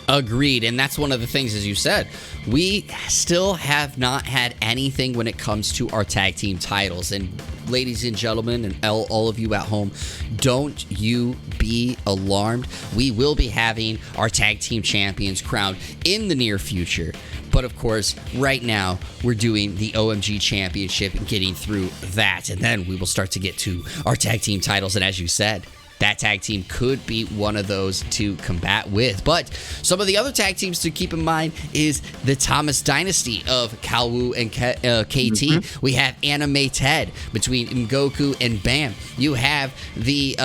[SPEAKER 1] Agreed, and that's one of the things, as you said, we still have not had anything when it comes to our tag team titles. And ladies and gentlemen, and all of you at home, don't you be alarmed. We will be having our tag team champions crowned in the near future. But of course, right now, we're doing the OMG Championship and getting through that. And then we will start to get to our tag team titles. And as you said, that tag team could be one of those to combat with. But some of the other tag teams to keep in mind is the Thomas Dynasty of Calwu and KT. We have Anime Ted between Mgoku and Bam. You have the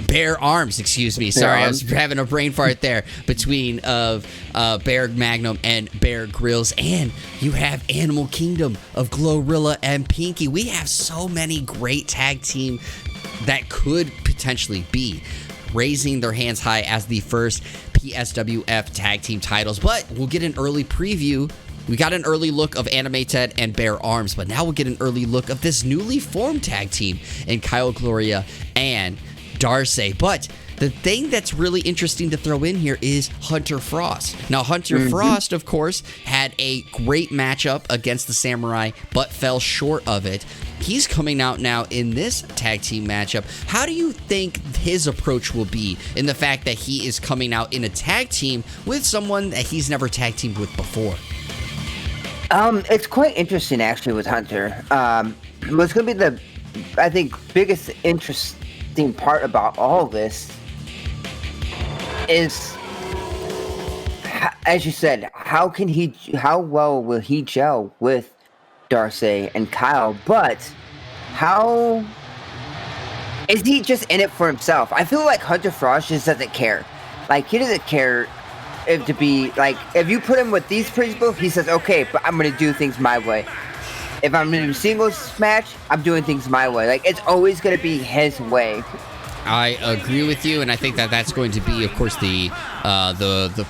[SPEAKER 1] Bear Arms, Sorry, I was having a brain fart there between Bear Magnum and Bear Grillz. And you have Animal Kingdom of Glorilla and Pinky. We have so many great tag team that could potentially be raising their hands high as the first PSWF tag team titles. But we'll get an early preview. We got an early look of Anime Ted and Bear Arms, but now we'll get an early look of this newly formed tag team in Kyle Gloria and Darcy. But the thing that's really interesting to throw in here is Hunter Frost. Now, Hunter Frost, of course, had a great matchup against the Samurai, but fell short of it. He's coming out now in this tag team matchup. How do you think his approach will be in the fact that he is coming out in a tag team with someone that he's never tag teamed with before?
[SPEAKER 2] It's quite interesting, actually, with Hunter. What's going to be the, I think, biggest interesting part about all this is, as you said, how well will he gel with Darcy and Kyle, but how Is he just in it for himself? I feel like Hunter Frost just doesn't care. Like, he doesn't care if you put him with these principles, he says, okay, but I'm going to do things my way. If I'm in a singles match, I'm doing things my way. Like, it's always going to be his way.
[SPEAKER 1] I agree with you, and I think that that's going to be, of course, the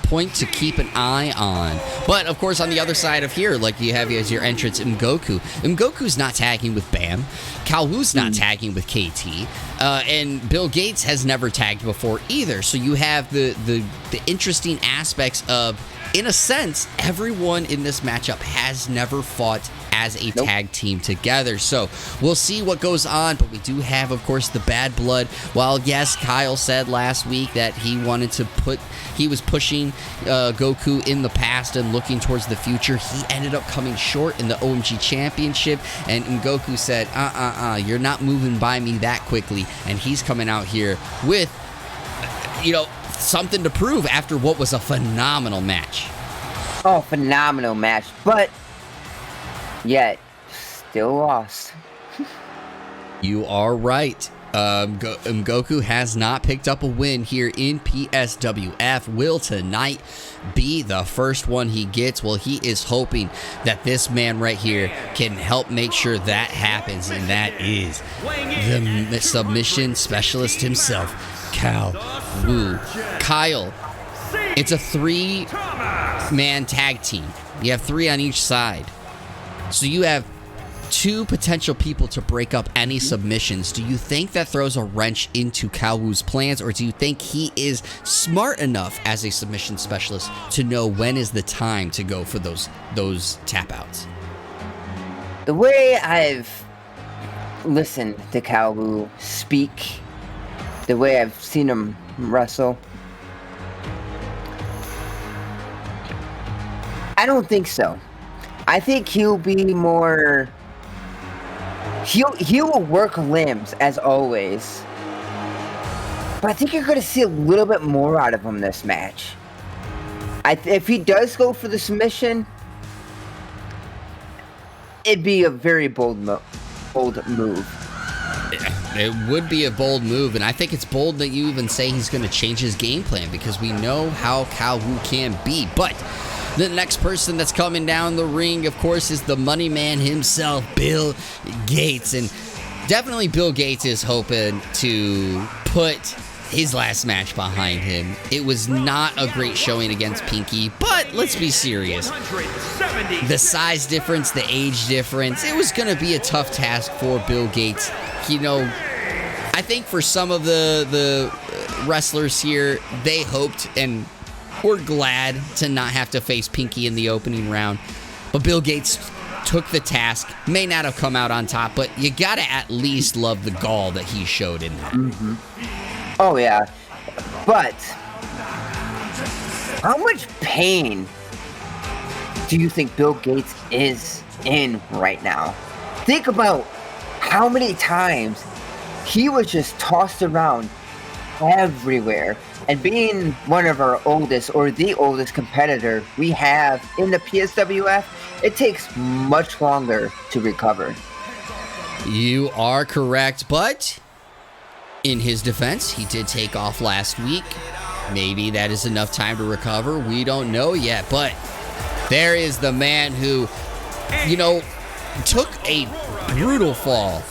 [SPEAKER 1] point to keep an eye on. But, of course, on the other side of here, like you have as your entrance M'Goku. M'Goku's not tagging with Bam. Calwu's not tagging with KT. And Bill Gates has never tagged before either. So you have the interesting aspects of, in a sense, everyone in this matchup has never fought as a tag team together. So we'll see what goes on, but we do have, of course, the bad blood. While, yes, Kyle said last week that he was pushing Goku in the past and looking towards the future, he ended up coming short in the OMG Championship, and Goku said, you're not moving by me that quickly, and he's coming out here with, something to prove after what was a phenomenal match.
[SPEAKER 2] Oh, phenomenal match, but yet still lost.
[SPEAKER 1] You are right. Goku has not picked up a win here in PSWF. Will tonight be the first one he gets? Well, he is hoping that this man right here can help make sure that happens, and that is the submission specialist himself, Calwu. Kyle, it's a 3-man tag team. You have 3 on each side. So you have 2 potential people to break up any submissions. Do you think that throws a wrench into Calwu's plans, or do you think he is smart enough as a submission specialist to know when is the time to go for those tap outs?
[SPEAKER 2] The way I've listened to Calwu speak, the way I've seen him wrestle, I don't think so. I think he'll be more... He will work limbs, as always. But I think you're going to see a little bit more out of him this match. If he does go for the submission, it'd be a very bold move.
[SPEAKER 1] It would be a bold move, and I think it's bold that you even say he's going to change his game plan, because we know how Calwu can be. But the next person that's coming down the ring, of course, is the money man himself, Bill Gates. And definitely Bill Gates is hoping to put his last match behind him. It was not a great showing against Pinky, but let's be serious. The size difference, the age difference, it was going to be a tough task for Bill Gates. I think for some of the wrestlers here, they hoped and were glad to not have to face Pinky in the opening round. But Bill Gates took the task. May not have come out on top, but you gotta at least love the gall that he showed in that.
[SPEAKER 2] Mm-hmm. Oh, yeah. But how much pain do you think Bill Gates is in right now? Think about how many times he was just tossed around everywhere. And being one of our oldest, or the oldest competitor we have in the PSWF, it takes much longer to recover.
[SPEAKER 1] You are correct, but in his defense, he did take off last week. Maybe that is enough time to recover. We don't know yet, but there is the man who, took a brutal fall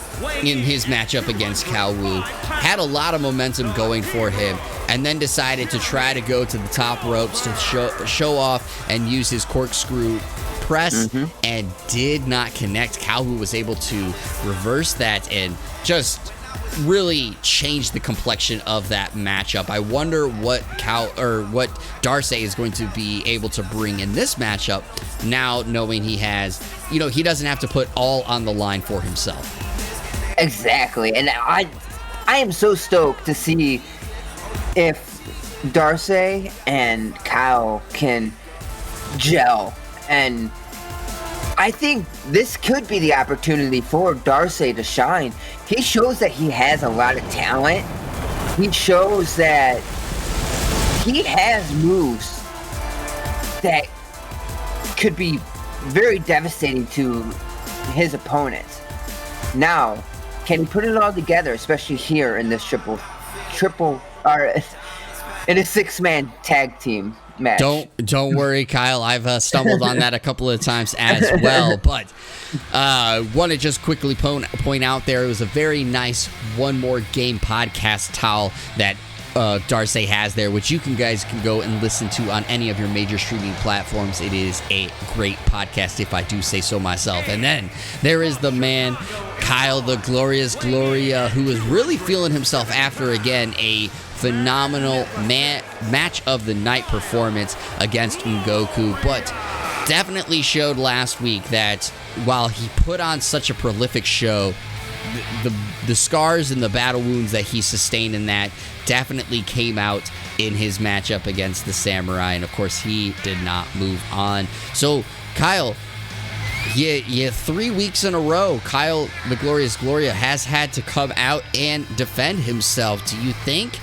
[SPEAKER 1] in his matchup against Calwu, had a lot of momentum going for him, and then decided to try to go to the top ropes to show off and use his corkscrew press, and did not connect. Calwu was able to reverse that and just really change the complexion of that matchup. I wonder what Darcy is going to be able to bring in this matchup, now knowing he has, he doesn't have to put all on the line for himself.
[SPEAKER 2] Exactly, and I am so stoked to see if Darcy and Kyle can gel, and I think this could be the opportunity for Darcy to shine. He shows that he has a lot of talent. He shows that he has moves that could be very devastating to his opponents. Now, can he put it all together, especially here in this in a 6-man tag team match?
[SPEAKER 1] Don't worry, Kyle. I've stumbled on that a couple of times as well. But want to just quickly point out there, it was a very nice One More Game podcast towel that Darcy has there, which you guys can go and listen to on any of your major streaming platforms. It is a great podcast, if I do say so myself. And then there is the man, Kyle, the glorious Gloria, who is really feeling himself after, again, a phenomenal match of the night performance against Ngoku, but definitely showed last week that while he put on such a prolific show, the scars and the battle wounds that he sustained in that definitely came out in his matchup against the Samurai, and of course he did not move on. So Kyle, 3 weeks in a row, Kyle the Glorious Gloria has had to come out and defend himself. Do you think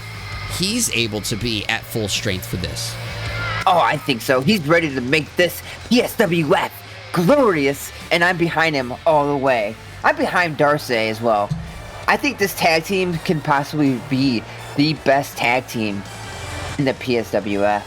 [SPEAKER 1] he's able to be at full strength for this?
[SPEAKER 2] Oh, I think so. He's ready to make this PSWF glorious, and I'm behind him all the way. I'm behind Darcy as well. I think this tag team can possibly be the best tag team in the PSWF.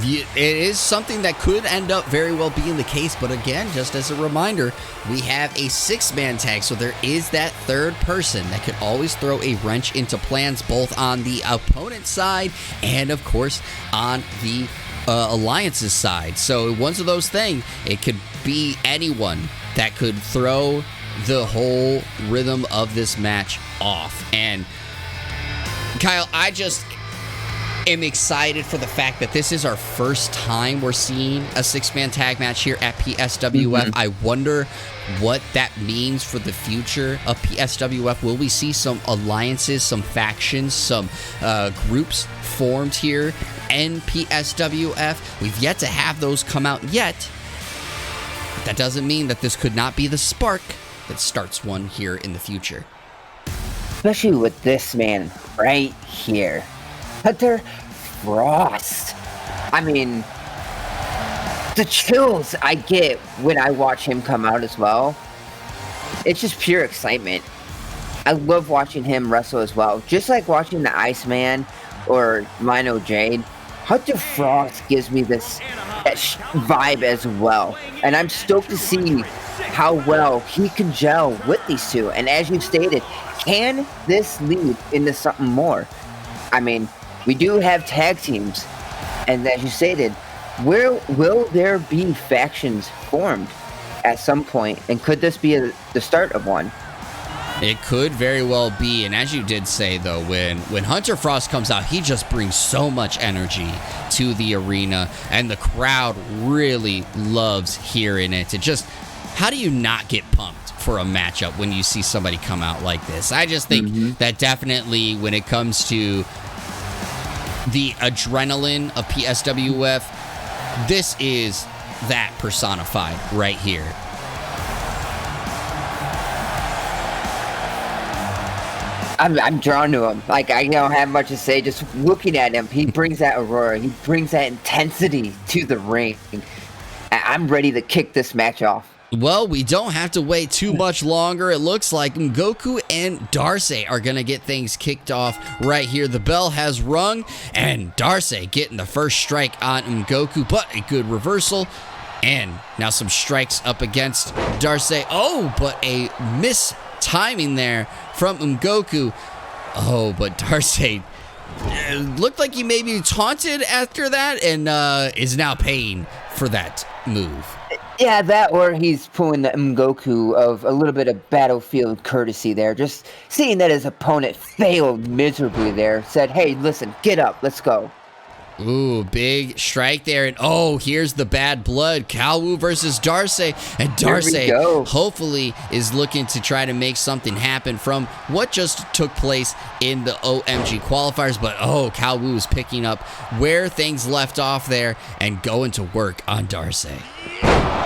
[SPEAKER 1] It is something that could end up very well being the case, but again, just as a reminder, we have a 6-man tag, so there is that third person that could always throw a wrench into plans, both on the opponent's side and, of course, on the Alliance's side. So once of those things, it could be anyone that could throw the whole rhythm of this match off. And Kyle, I just am excited for the fact that this is our first time we're seeing a 6-man tag match here at PSWF. I wonder what that means for the future of PSWF. Will we see some alliances, some factions, some groups formed here in PSWF? We've yet to have those come out yet. But that doesn't mean that this could not be the spark that starts one here in the future.
[SPEAKER 2] Especially with this man right here, Hunter Frost. I mean, the chills I get when I watch him come out as well. It's just pure excitement. I love watching him wrestle as well. Just like watching the Iceman or Lionel Jeid, Hunter Frost gives me this vibe as well. And I'm stoked to see how well he can gel with these two. And as you stated, can this lead into something more? I mean, we do have tag teams. And as you stated, will there be factions formed at some point? And could this be the start of one?
[SPEAKER 1] It could very well be, and as you did say, though, when Hunter Frost comes out, he just brings so much energy to the arena, and the crowd really loves hearing it. It just, how do you not get pumped for a matchup when you see somebody come out like this? I just think that definitely when it comes to the adrenaline of PSWF, this is that personified right here.
[SPEAKER 2] I'm drawn to him. Like, I don't have much to say. Just looking at him, he brings that aurora. He brings that intensity to the ring. I'm ready to kick this match off.
[SPEAKER 1] Well, we don't have to wait too much longer. It looks like Ngoku and Darcy are going to get things kicked off right here. The bell has rung, and Darcy getting the first strike on Ngoku, but a good reversal. And now some strikes up against Darcy. Oh, but a timing there from Ngoku. Oh, but Darcy looked like he maybe taunted after that and is now paying for that move.
[SPEAKER 2] Yeah, that, or he's pulling the Ngoku of a little bit of battlefield courtesy there. Just seeing that his opponent failed miserably there, said, hey, listen, get up, let's go.
[SPEAKER 1] Ooh, big strike there. And oh, here's the bad blood. Calwu versus Darcy. And Darcy hopefully is looking to try to make something happen from what just took place in the OMG qualifiers. But oh, Calwu is picking up where things left off there and going to work on Darcy.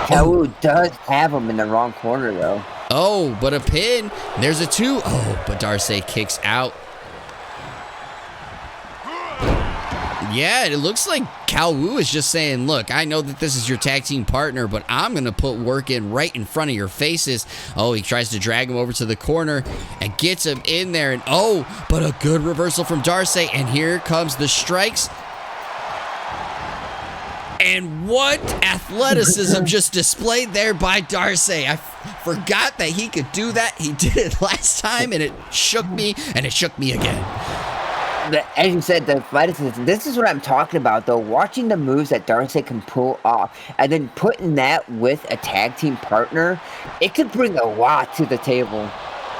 [SPEAKER 2] Calwu does have him in the wrong corner, though.
[SPEAKER 1] Oh, but a pin. There's a 2. Oh, but Darcy kicks out. Yeah, it looks like Calwu is just saying, look, I know that this is your tag team partner, but I'm going to put work in right in front of your faces. Oh, he tries to drag him over to the corner and gets him in there. And oh, but a good reversal from Darcy. And here comes the strikes. And what athleticism just displayed there by Darcy. I forgot that he could do that. He did it last time, and it shook me, and it shook me again.
[SPEAKER 2] As you said, the athleticism, this is what I'm talking about, though. Watching the moves that Darcy can pull off, and then putting that with a tag team partner, it could bring a lot to the table.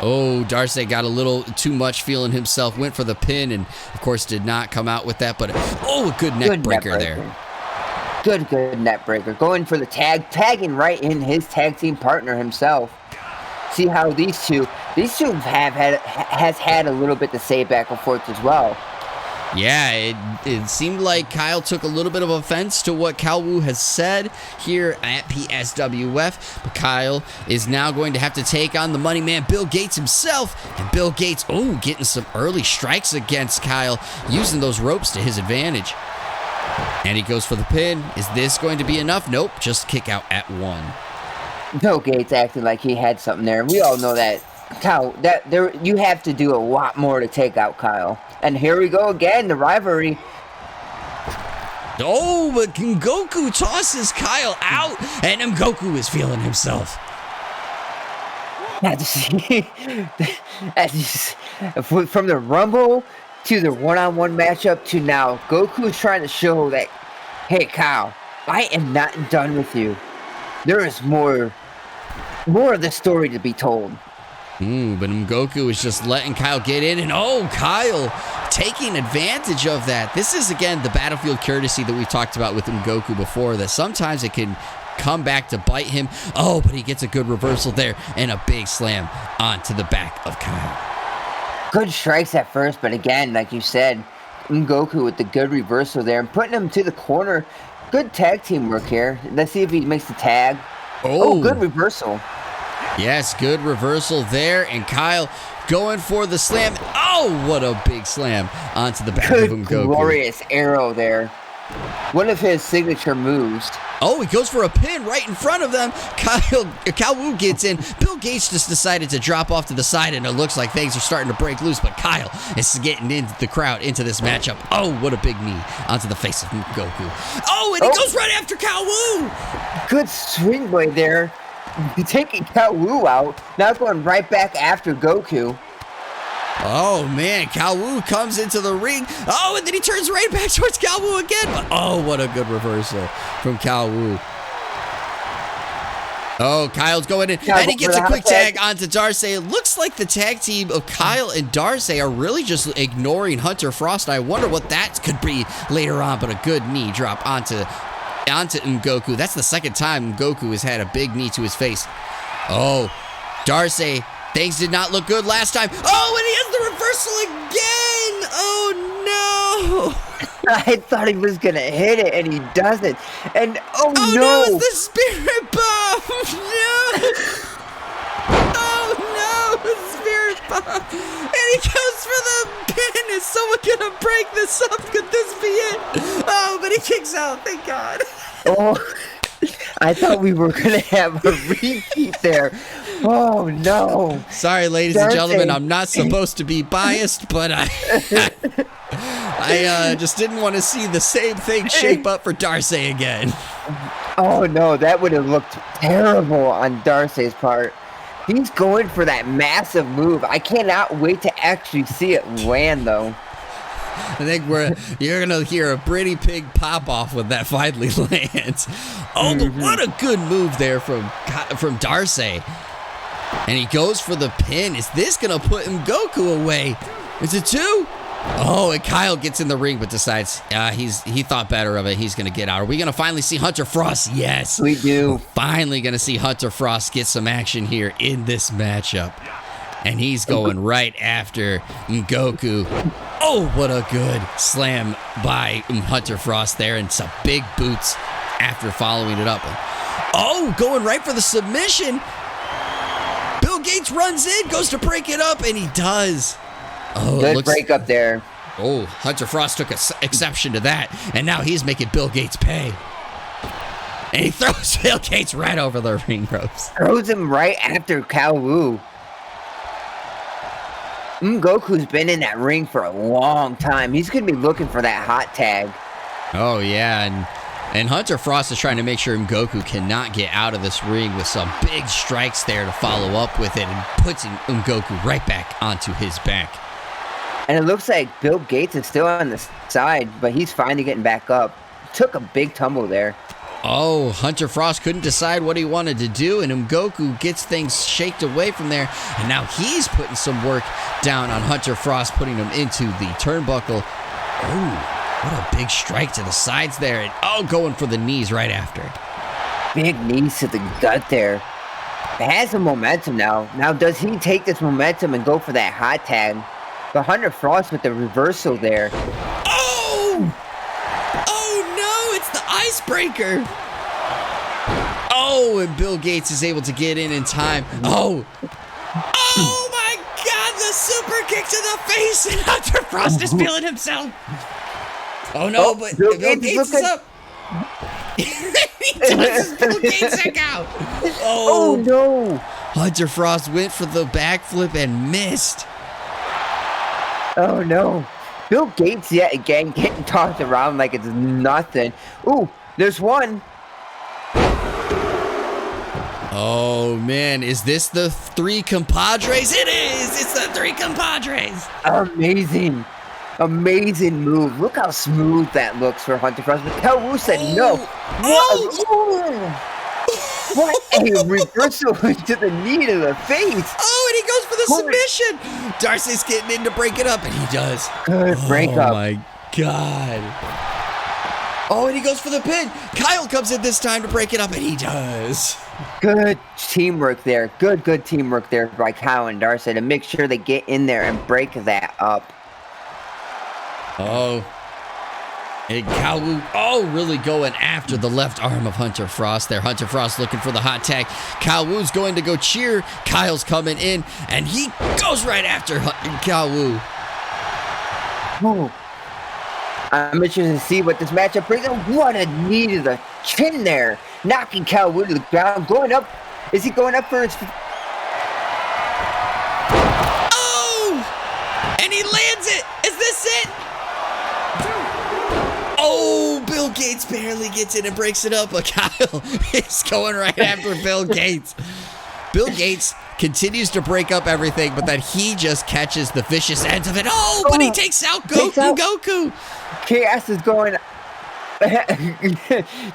[SPEAKER 1] Oh, Darcy got a little too much feeling himself, went for the pin, and of course did not come out with that, but oh, a good neck breaker there.
[SPEAKER 2] Good net breaker. Going for the tagging right in his tag team partner himself. See how these two has had a little bit to say back and forth as well.
[SPEAKER 1] Yeah, it seemed like Kyle took a little bit of offense to what Calwu has said here at PSWF, but Kyle is now going to have to take on the money man, Bill Gates himself, and Bill Gates, oh, getting some early strikes against Kyle, using those ropes to his advantage. And he goes for the pin. Is this going to be enough? Nope, just kick out at 1.
[SPEAKER 2] Bill Gates acting like he had something there. We all know that Kyle, you have to do a lot more to take out Kyle. And here we go again, the rivalry.
[SPEAKER 1] Oh, but Ngoku tosses Kyle out, and Ngoku is feeling himself.
[SPEAKER 2] From the Rumble to the one-on-one matchup to now, Goku is trying to show that, hey Kyle, I am not done with you. There is more of the story to be told.
[SPEAKER 1] But Ngoku is just letting Kyle get in, and oh, Kyle taking advantage of that. This is, again, the battlefield courtesy that we've talked about with Ngoku before, that sometimes it can come back to bite him. Oh, but he gets a good reversal there, and a big slam onto the back of Kyle.
[SPEAKER 2] Good strikes at first, but again, like you said, Ngoku with the good reversal there and putting him to the corner. Good tag team work here. Let's see if he makes the tag. Oh, good reversal.
[SPEAKER 1] Yes, good reversal there, and Kyle going for the slam. Oh, what a big slam onto the back of Ngoku.
[SPEAKER 2] Glorious arrow there. One of his signature moves.
[SPEAKER 1] Oh, he goes for a pin right in front of them. Calwu gets in. Bill Gates just decided to drop off to the side, and it looks like things are starting to break loose, but Kyle is getting into the crowd, into this matchup. Oh, what a big knee onto the face of Goku. Oh, and he goes right after Calwu.
[SPEAKER 2] Good swing blade there. Taking Calwu out. Now going right back after Goku.
[SPEAKER 1] Oh, man, Calwu comes into the ring. Oh, and then he turns right back towards Calwu again. But, oh, what a good reversal from Calwu. Oh, Kyle's going in, and he gets a quick tag onto Darcy. It looks like the tag team of Kyle and Darcy are really just ignoring Hunter Frost. I wonder what that could be later on, but a good knee drop onto Ngoku. That's the second time Ngoku has had a big knee to his face. Oh, Darcy. Things did not look good last time. Oh, and he has the reversal again. Oh, no.
[SPEAKER 2] I thought he was going to hit it, and he doesn't. And, oh
[SPEAKER 1] no. It's the spirit bomb. No. Oh, no. The spirit bomb. And he goes for the pin. Is someone going to break this up? Could this be it? Oh, but he kicks out. Thank God.
[SPEAKER 2] Oh, I thought we were going to have a repeat there. Oh, no.
[SPEAKER 1] Sorry, ladies and gentlemen. I'm not supposed to be biased, but I just didn't want to see the same thing shape up for Darcy again.
[SPEAKER 2] Oh, no. That would have looked terrible on Darcy's part. He's going for that massive move. I cannot wait to actually see it land, though.
[SPEAKER 1] I think you're gonna hear a pretty big pop off when that finally lands. Oh, but what a good move there from Darcy. And he goes for the pin. Is this gonna put Ngoku away? Is it 2? Oh, and Kyle gets in the ring, but decides he thought better of it. He's gonna get out. Are we gonna finally see Hunter Frost? Yes,
[SPEAKER 2] we do.
[SPEAKER 1] We're finally gonna see Hunter Frost get some action here in this matchup. And he's going right after Ngoku. Oh, what a good slam by Hunter Frost there, and some big boots after following it up. Oh, going right for the submission. Bill Gates runs in, goes to break it up, and he does. Oh,
[SPEAKER 2] good break up there.
[SPEAKER 1] Oh, Hunter Frost took exception to that, and now he's making Bill Gates pay. And he throws Bill Gates right over the ring ropes.
[SPEAKER 2] Throws him right after Calwu. Goku's been in that ring for a long time. He's going to be looking for that hot tag.
[SPEAKER 1] Oh, yeah, and Hunter Frost is trying to make sure Goku cannot get out of this ring with some big strikes there to follow up with it and puts Goku right back onto his back.
[SPEAKER 2] And it looks like Bill Gates is still on the side, but he's finally getting back up. Took a big tumble there.
[SPEAKER 1] Oh, Hunter Frost couldn't decide what he wanted to do, and Goku gets things shaked away from there, and now he's putting some work down on Hunter Frost, putting him into the turnbuckle. Oh, what a big strike to the sides there, and going for the knees right after.
[SPEAKER 2] Big knees to the gut there. It has some momentum now. Now, does he take this momentum and go for that hot tag? But Hunter Frost with the reversal there.
[SPEAKER 1] Oh! Oh no, it's the icebreaker. Oh, and Bill Gates is able to get in time. Oh my God, the super kick to the face, and Hunter Frost is feeling himself. Oh no, but Bill Gates is up. He tosses Bill Gates back out.
[SPEAKER 2] Oh no.
[SPEAKER 1] Hunter Frost went for the backflip and missed.
[SPEAKER 2] Oh no. Bill Gates yet again getting tossed around like it's nothing. Ooh, there's one.
[SPEAKER 1] Oh man, is this the three compadres? It is! It's the three compadres!
[SPEAKER 2] Amazing. Amazing move. Look how smooth that looks for Hunter Frost. But Calwu said no. What a reversal to the knee to the face.
[SPEAKER 1] Oh, and he goes for the submission. Darcy's getting in to break it up, and he does.
[SPEAKER 2] Good break up.
[SPEAKER 1] Oh my God. Oh, and he goes for the pin. Kyle comes in this time to break it up, and he does.
[SPEAKER 2] Good teamwork there. Good teamwork there by Kyle and Darcy to make sure they get in there and break that up.
[SPEAKER 1] Oh. And Calwu, really going after the left arm of Hunter Frost there. Hunter Frost looking for the hot tag. Calwu's going to go cheer. Kyle's coming in, and he goes right after Calwu.
[SPEAKER 2] Oh. I'm interested to see what this matchup brings. What a knee to the chin there. Knocking Calwu to the ground. Going up. Is he going up for his...
[SPEAKER 1] Oh! And he lands it. Is this it? Oh, Bill Gates barely gets in and breaks it up, but Kyle is going right after Bill Gates. Bill Gates continues to break up everything, but then he just catches the vicious ends of it. Oh, but he takes out Goku.
[SPEAKER 2] Chaos is going...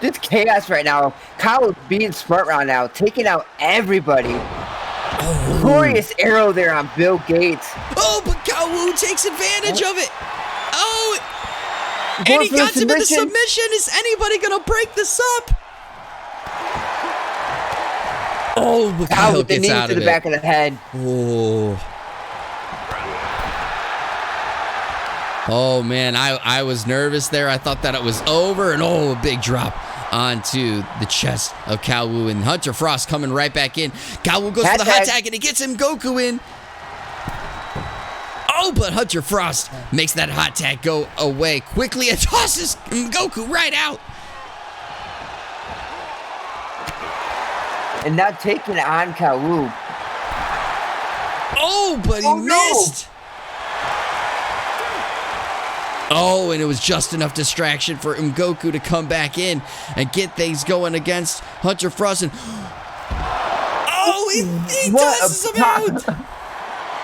[SPEAKER 2] Just chaos right now. Kyle is being smart right now, taking out everybody. Oh. Glorious arrow there on Bill Gates.
[SPEAKER 1] Oh, but Calwu takes advantage of it. Oh, and he got him in the submission. Is anybody going to break this up? Oh, but Kyle gets out of it.
[SPEAKER 2] To the back of the head.
[SPEAKER 1] Oh, man, I was nervous there. I thought that it was over, and a big drop onto the chest of Calwu, and Hunter Frost coming right back in. Calwu goes for the hot tag, and he gets him Goku in. Oh, but Hunter Frost makes that hot tag go away quickly and tosses Goku right out.
[SPEAKER 2] And now taking on Calwu.
[SPEAKER 1] Oh, but he missed. Oh, and it was just enough distraction for Goku to come back in and get things going against Hunter Frost. And he tosses him out.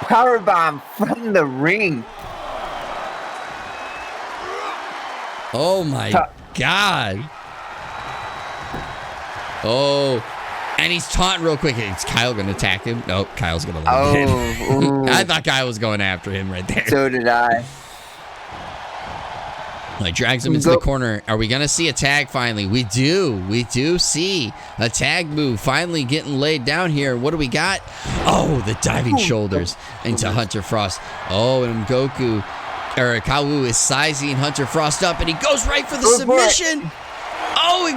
[SPEAKER 2] Powerbomb from the ring.
[SPEAKER 1] Oh my God. Oh, and he's taunting real quick. Is Kyle going to attack him? Nope, Kyle's going to let him. I thought Kyle was going after him right there.
[SPEAKER 2] So did I.
[SPEAKER 1] Like, drags him into the corner. Are we going to see a tag finally? We do see a tag move finally getting laid down here. What do we got? Oh, the diving shoulders into Hunter Frost. Oh, and Calwu is sizing Hunter Frost up, and he goes right for the submission. Oh,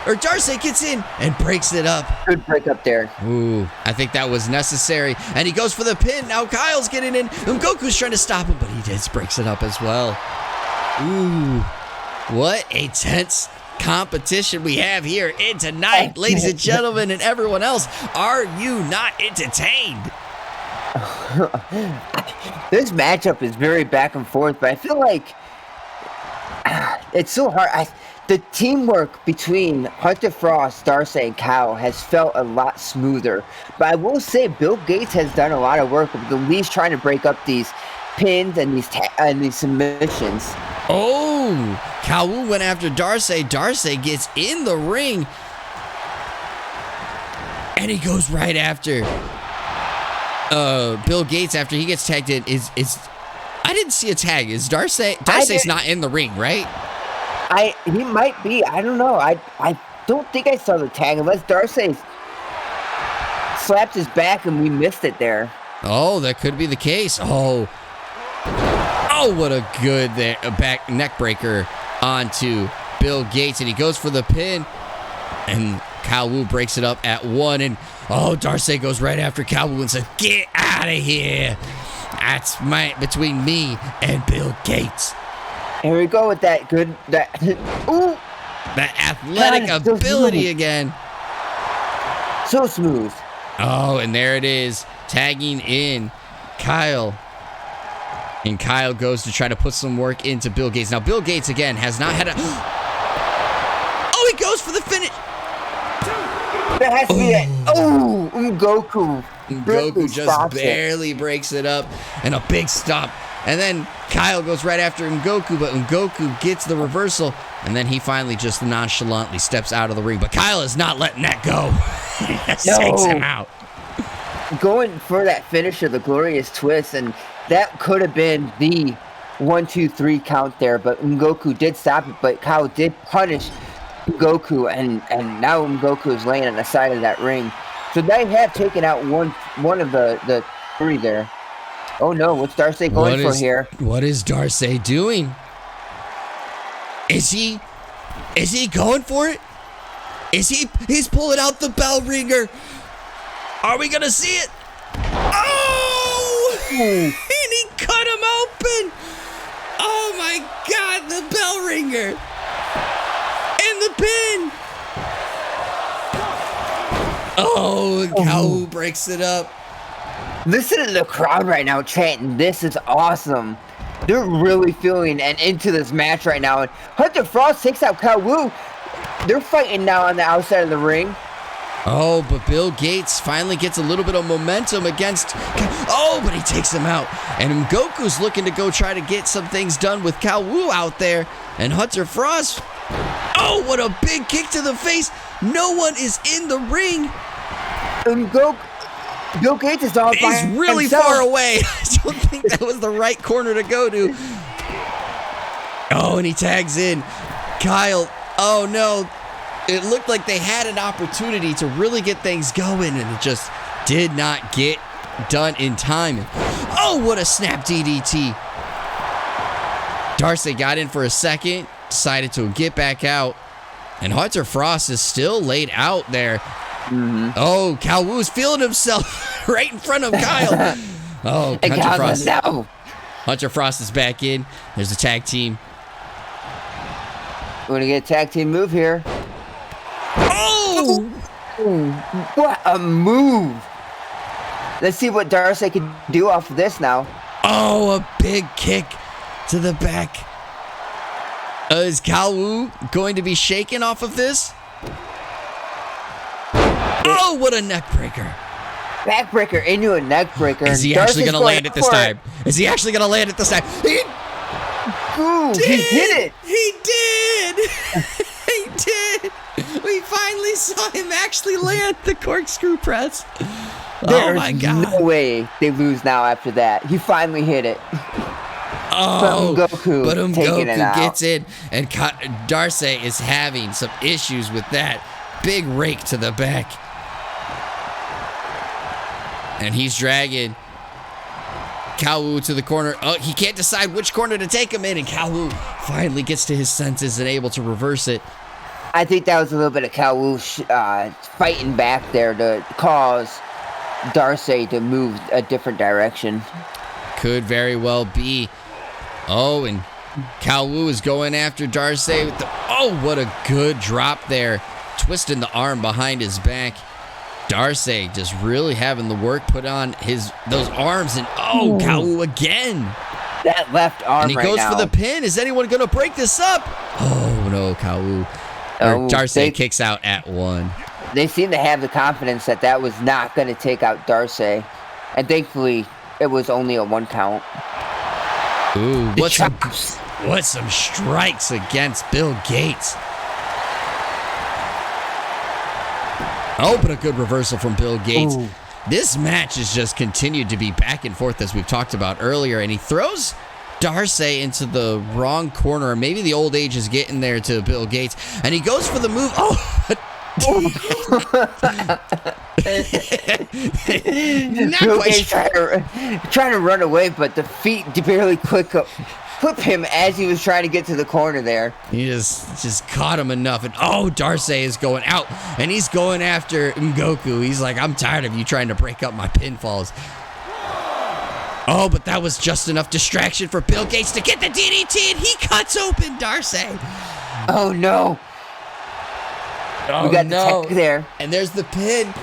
[SPEAKER 1] and Darcy gets in and breaks it up.
[SPEAKER 2] Good break up there.
[SPEAKER 1] Ooh, I think that was necessary. And he goes for the pin. Now Kyle's getting in. Goku's trying to stop him, but he just breaks it up as well. Ooh, what a tense competition we have here tonight, ladies and gentlemen, and everyone else. Are you not entertained?
[SPEAKER 2] This matchup is very back and forth, but I feel like it's so hard. The teamwork between Hunter Frost, Darcy, and Cal has felt a lot smoother. But I will say Bill Gates has done a lot of work with at least trying to break up these pins and these submissions.
[SPEAKER 1] Oh, Calwu went after Darcy. Darcy gets in the ring. And he goes right after Bill Gates after he gets tagged in. I didn't see a tag. Is Darcy's not in the ring, right?
[SPEAKER 2] He might be. I don't know. I don't think I saw the tag unless Darcy slapped his back and we missed it there.
[SPEAKER 1] Oh, that could be the case. Oh, what a good back neck breaker onto Bill Gates, and he goes for the pin, and Calwu breaks it up at 1, and Darcy goes right after Calwu and says, "Get out of here! That's between me and Bill Gates."
[SPEAKER 2] Here we go with that ooh,
[SPEAKER 1] that athletic ability again.
[SPEAKER 2] So smooth.
[SPEAKER 1] Oh, and there it is, tagging in Kyle. And Kyle goes to try to put some work into Bill Gates. Now, Bill Gates, again, has not had a... Oh, he goes for the finish.
[SPEAKER 2] That has to be it. Oh, Goku.
[SPEAKER 1] Goku just barely breaks it up. And a big stomp. And then Kyle goes right after Goku, but Goku gets the reversal. And then he finally just nonchalantly steps out of the ring. But Kyle is not letting that go. He just takes him out.
[SPEAKER 2] Going for that finisher, the glorious twist, and that could have been the 1-2-3 count there, but Goku did stop it, but Kyle did punish Goku, and now Goku is laying on the side of that ring. So they have taken out one of the three there. Oh no, what's Darcy going for here?
[SPEAKER 1] What is Darcy doing? Is he going for it? He's pulling out the bell ringer. Are we gonna see it? Oh! And he cut him open. Oh my God, the bell ringer. And the pin. Oh, and Calwu breaks it up.
[SPEAKER 2] Listen to the crowd right now chanting, "This is awesome." They're really feeling and into this match right now. And Hunter Frost takes out Calwu. They're fighting now on the outside of the ring.
[SPEAKER 1] Oh, but Bill Gates finally gets a little bit of momentum against... Oh, but he takes him out. And Goku's looking to go try to get some things done with Calwu out there. And Hunter Frost... Oh, what a big kick to the face. No one is in the ring.
[SPEAKER 2] And Bill Gates is all by
[SPEAKER 1] He's really
[SPEAKER 2] himself.
[SPEAKER 1] far away. I don't think that was the right corner to go to. Oh, and he tags in. Kyle... Oh, no. It looked like they had an opportunity to really get things going, and it just did not get done in time. Oh, what a snap DDT. Darcy got in for a second, decided to get back out, and Hunter Frost is still laid out there. Mm-hmm. Oh, Calwu's feeling himself right in front of Kyle. Oh, Hunter Frost is back in. There's a tag team.
[SPEAKER 2] We're going to get a tag team move here.
[SPEAKER 1] Oh!
[SPEAKER 2] What a move. Let's see what Darcy can do off of this now.
[SPEAKER 1] Oh, a big kick to the back. Is Calwu going to be shaken off of this? Oh, what a neck breaker.
[SPEAKER 2] Backbreaker into a neck breaker.
[SPEAKER 1] Is he actually going to land it this time? Is he actually going to land it this time? He
[SPEAKER 2] hit it.
[SPEAKER 1] He did. He did. We finally saw him actually land the corkscrew press. Oh my God.
[SPEAKER 2] There's no way they lose now after that. He finally hit it.
[SPEAKER 1] Oh, but
[SPEAKER 2] Goku
[SPEAKER 1] gets in, and Darcy is having some issues with that. Big rake to the back. And he's dragging Calwu to the corner. Oh, he can't decide which corner to take him in, and Calwu finally gets to his senses and able to reverse it.
[SPEAKER 2] I think that was a little bit of Calwu fighting back there to cause Darcy to move a different direction.
[SPEAKER 1] Could very well be. Oh, and Calwu is going after Darcy. Oh, what a good drop there. Twisting the arm behind his back. Darcy just really having the work put on those arms. And oh, Calwu again.
[SPEAKER 2] That left arm
[SPEAKER 1] and he goes for the pin. Is anyone going to break this up? Oh, no, Calwu. Darcy kicks out at 1.
[SPEAKER 2] They seem to have the confidence that was not going to take out Darcy. And thankfully, it was only a 1 count.
[SPEAKER 1] Ooh, what's some strikes against Bill Gates. Oh, but a good reversal from Bill Gates. Ooh. This match has just continued to be back and forth as we've talked about earlier, and he throws Darcy into the wrong corner, or maybe the old age is getting there to Bill Gates, and he goes for the move. Oh,
[SPEAKER 2] Bill Gates trying to run away, but the feet barely clip him as he was trying to get to the corner there.
[SPEAKER 1] He just caught him enough, and oh, Darcy is going out, and he's going after Ngoku. He's like, I'm tired of you trying to break up my pinfalls. Oh, but that was just enough distraction for Bill Gates to get the DDT, and he cuts open Darcy.
[SPEAKER 2] Oh, no.
[SPEAKER 1] Oh,
[SPEAKER 2] we got the tech there.
[SPEAKER 1] And there's the pin. 1.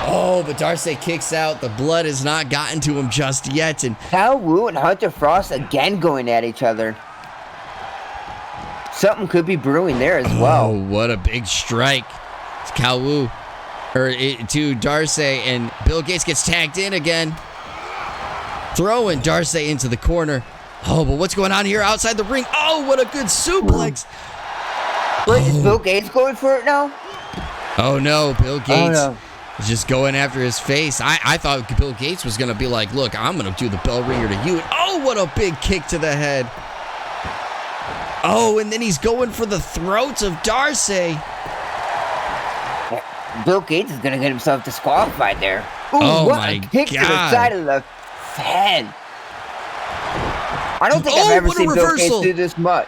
[SPEAKER 1] Oh, but Darcy kicks out. The blood has not gotten to him just yet. And
[SPEAKER 2] Calwu and Hunter Frost again going at each other. Something could be brewing there as well.
[SPEAKER 1] Oh, what a big strike. It's Calwu to Darcy, and Bill Gates gets tagged in again. Throwing Darcy into the corner. Oh, but what's going on here outside the ring? Oh, what a good suplex.
[SPEAKER 2] Wait, is Bill Gates going for it now?
[SPEAKER 1] Oh, no. Bill Gates is just going after his face. I thought Bill Gates was going to be like, look, I'm going to do the bell ringer to you. And oh, what a big kick to the head. Oh, and then he's going for the throat of Darcy.
[SPEAKER 2] Bill Gates is going to get himself disqualified there. Ooh,
[SPEAKER 1] oh,
[SPEAKER 2] what
[SPEAKER 1] my
[SPEAKER 2] a kick
[SPEAKER 1] God.
[SPEAKER 2] to the side of the head. I don't think I've ever seen Bill Gates do this much.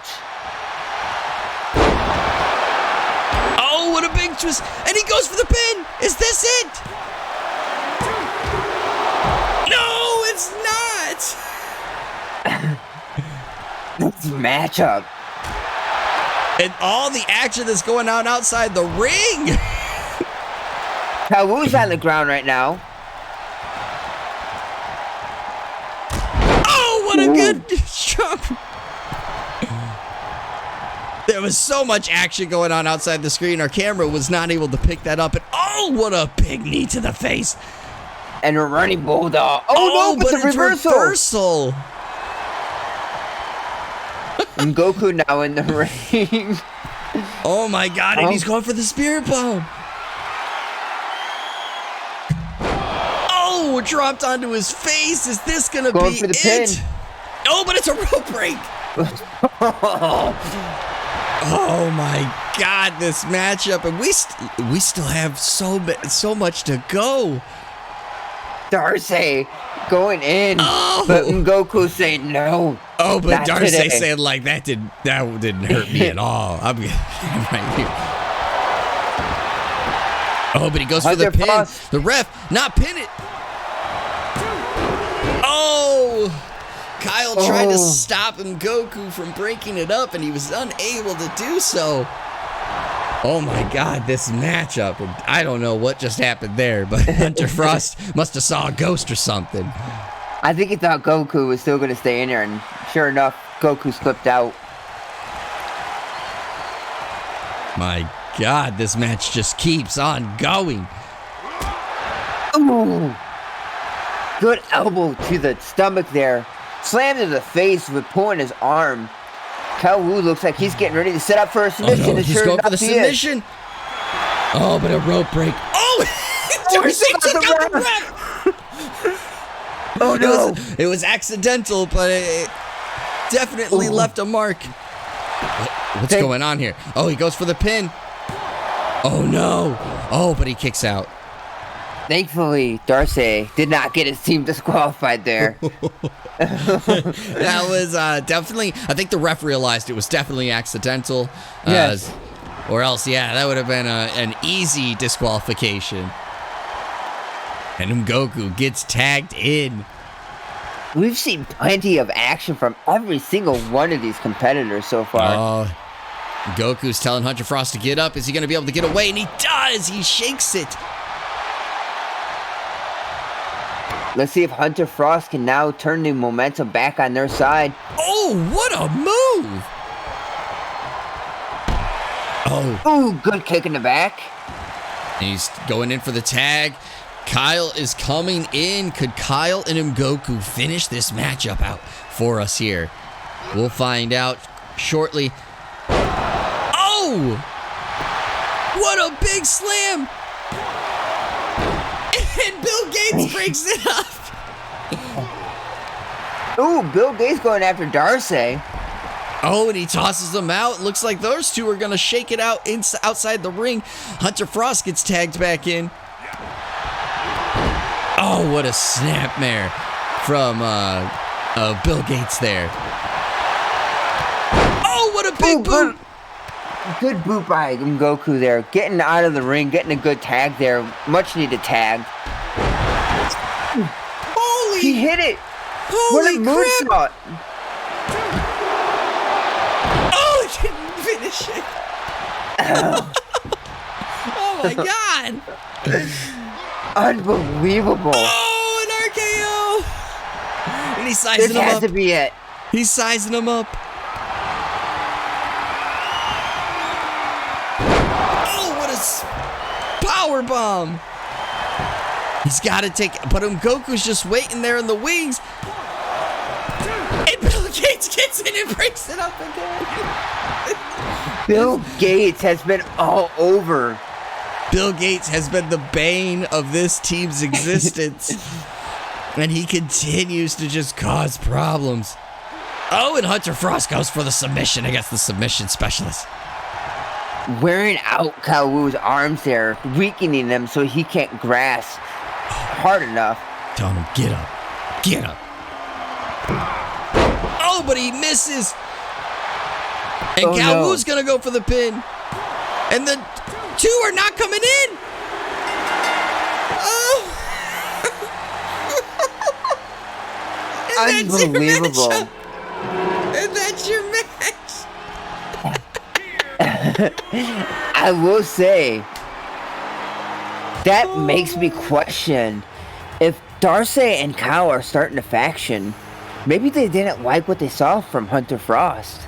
[SPEAKER 1] Oh, what a big twist. And he goes for the pin. Is this it? No, it's not.
[SPEAKER 2] This matchup.
[SPEAKER 1] And all the action that's going on outside the ring.
[SPEAKER 2] Calwu's on the ground right now.
[SPEAKER 1] Oh, what a good jump. There was so much action going on outside the screen. Our camera was not able to pick that up. And oh, what a big knee to the face.
[SPEAKER 2] And a running bulldog. Oh, no, but the reversal. And Goku now in the ring.
[SPEAKER 1] Oh, my God. And he's going for the spirit bomb. Oh, dropped onto his face. Is this going to be
[SPEAKER 2] for the pin.
[SPEAKER 1] Oh, but it's a rope break. Oh my God, this matchup, and we still have so much to go.
[SPEAKER 2] Darcy going in, but Goku saying no.
[SPEAKER 1] Oh, but Darcy saying like that didn't hurt me at all. I'm right here. Oh, but he goes for the pin. The ref not pin it. Oh. Kyle tried to stop Goku from breaking it up, and he was unable to do so. Oh my God, this matchup. I don't know what just happened there, but Hunter Frost must have saw a ghost or something.
[SPEAKER 2] I think he thought Goku was still going to stay in there, and sure enough, Goku slipped out.
[SPEAKER 1] My God, this match just keeps on going.
[SPEAKER 2] Ooh. Good elbow to the stomach there. Slammed to the face with pulling his arm. Calwu looks like he's getting ready to set up for a submission.
[SPEAKER 1] Oh, no, he's going for the submission. Oh, but a rope break. Oh, Darcy took out the ref.
[SPEAKER 2] Oh, no.
[SPEAKER 1] It was accidental, but it definitely left a mark. What's going on here? Oh, he goes for the pin. Oh, no. Oh, but he kicks out.
[SPEAKER 2] Thankfully, Darcy did not get his team disqualified there.
[SPEAKER 1] That was definitely, I think the ref realized it was definitely accidental.
[SPEAKER 2] Yes.
[SPEAKER 1] Or else, yeah, that would have been an easy disqualification. And Goku gets tagged in.
[SPEAKER 2] We've seen plenty of action from every single one of these competitors so far.
[SPEAKER 1] Goku's telling Hunter Frost to get up. Is he going to be able to get away? And he does! He shakes it.
[SPEAKER 2] Let's see if Hunter Frost can now turn the momentum back on their side.
[SPEAKER 1] Oh, what a move!
[SPEAKER 2] Oh, good kick in the back.
[SPEAKER 1] And he's going in for the tag. Kyle is coming in. Could Kyle and Goku finish this matchup out for us here? We'll find out shortly. Oh! What a big slam! And Bill Gates breaks it up.
[SPEAKER 2] Ooh, Bill Gates going after Darcy.
[SPEAKER 1] Oh, and he tosses them out. Looks like those two are going to shake it out outside the ring. Hunter Frost gets tagged back in. Oh, what a snapmare from Bill Gates there. Oh, what a big boot.
[SPEAKER 2] Good boot by Goku there. Getting out of the ring, getting a good tag there. Much needed tag.
[SPEAKER 1] Holy!
[SPEAKER 2] He hit it.
[SPEAKER 1] Holy
[SPEAKER 2] what a moonsault.
[SPEAKER 1] Oh, he didn't finish it. Oh my God.
[SPEAKER 2] Unbelievable.
[SPEAKER 1] Oh, an RKO. And he's sizing
[SPEAKER 2] This
[SPEAKER 1] him
[SPEAKER 2] has
[SPEAKER 1] up.
[SPEAKER 2] to be it.
[SPEAKER 1] He's sizing him up. Oh, what a power bomb. He's got to take, but Goku's just waiting there in the wings. And Bill Gates gets in and breaks it up again.
[SPEAKER 2] Bill Gates has been all over.
[SPEAKER 1] Bill Gates has been the bane of this team's existence. And he continues to just cause problems. Oh, and Hunter Frost goes for the submission against the submission specialist.
[SPEAKER 2] Wearing out Calwu's arms there, weakening them so he can't grasp hard enough.
[SPEAKER 1] Telling him, get up. Get up. Oh, but he misses. And Calwu's going to go for the pin. And the two are not coming in. Oh. And
[SPEAKER 2] Unbelievable.
[SPEAKER 1] And that's your match.
[SPEAKER 2] I will say, that makes me question if Darcy and Kyle are starting a faction. Maybe they didn't like what they saw from Hunter Frost.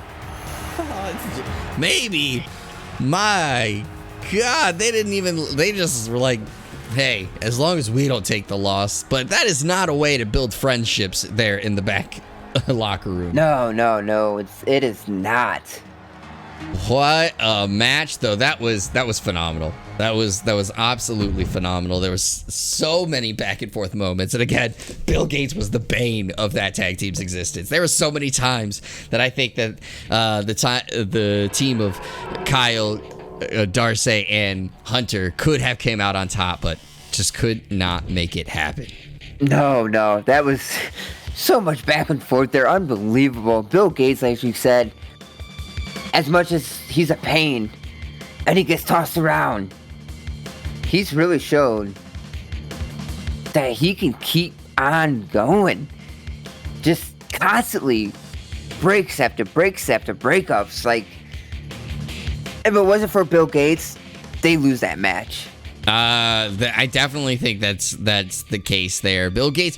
[SPEAKER 1] Maybe. My God, they just were like, hey, as long as we don't take the loss. But that is not a way to build friendships there in the back locker room.
[SPEAKER 2] No, it is not.
[SPEAKER 1] What a match, though. That was phenomenal. That was absolutely phenomenal. There was so many back and forth moments, and again, Bill Gates was the bane of that tag team's existence. There were so many times that I think that the team of Kyle, Darcy, and Hunter could have came out on top, but just could not make it happen.
[SPEAKER 2] No, that was so much back and forth there. Unbelievable. Bill Gates, like you said, as much as he's a pain and he gets tossed around, he's really shown that he can keep on going. Just constantly breaks after breaks after breakups. Like, if it wasn't for Bill Gates, they lose that match.
[SPEAKER 1] I definitely think that's the case there. Bill Gates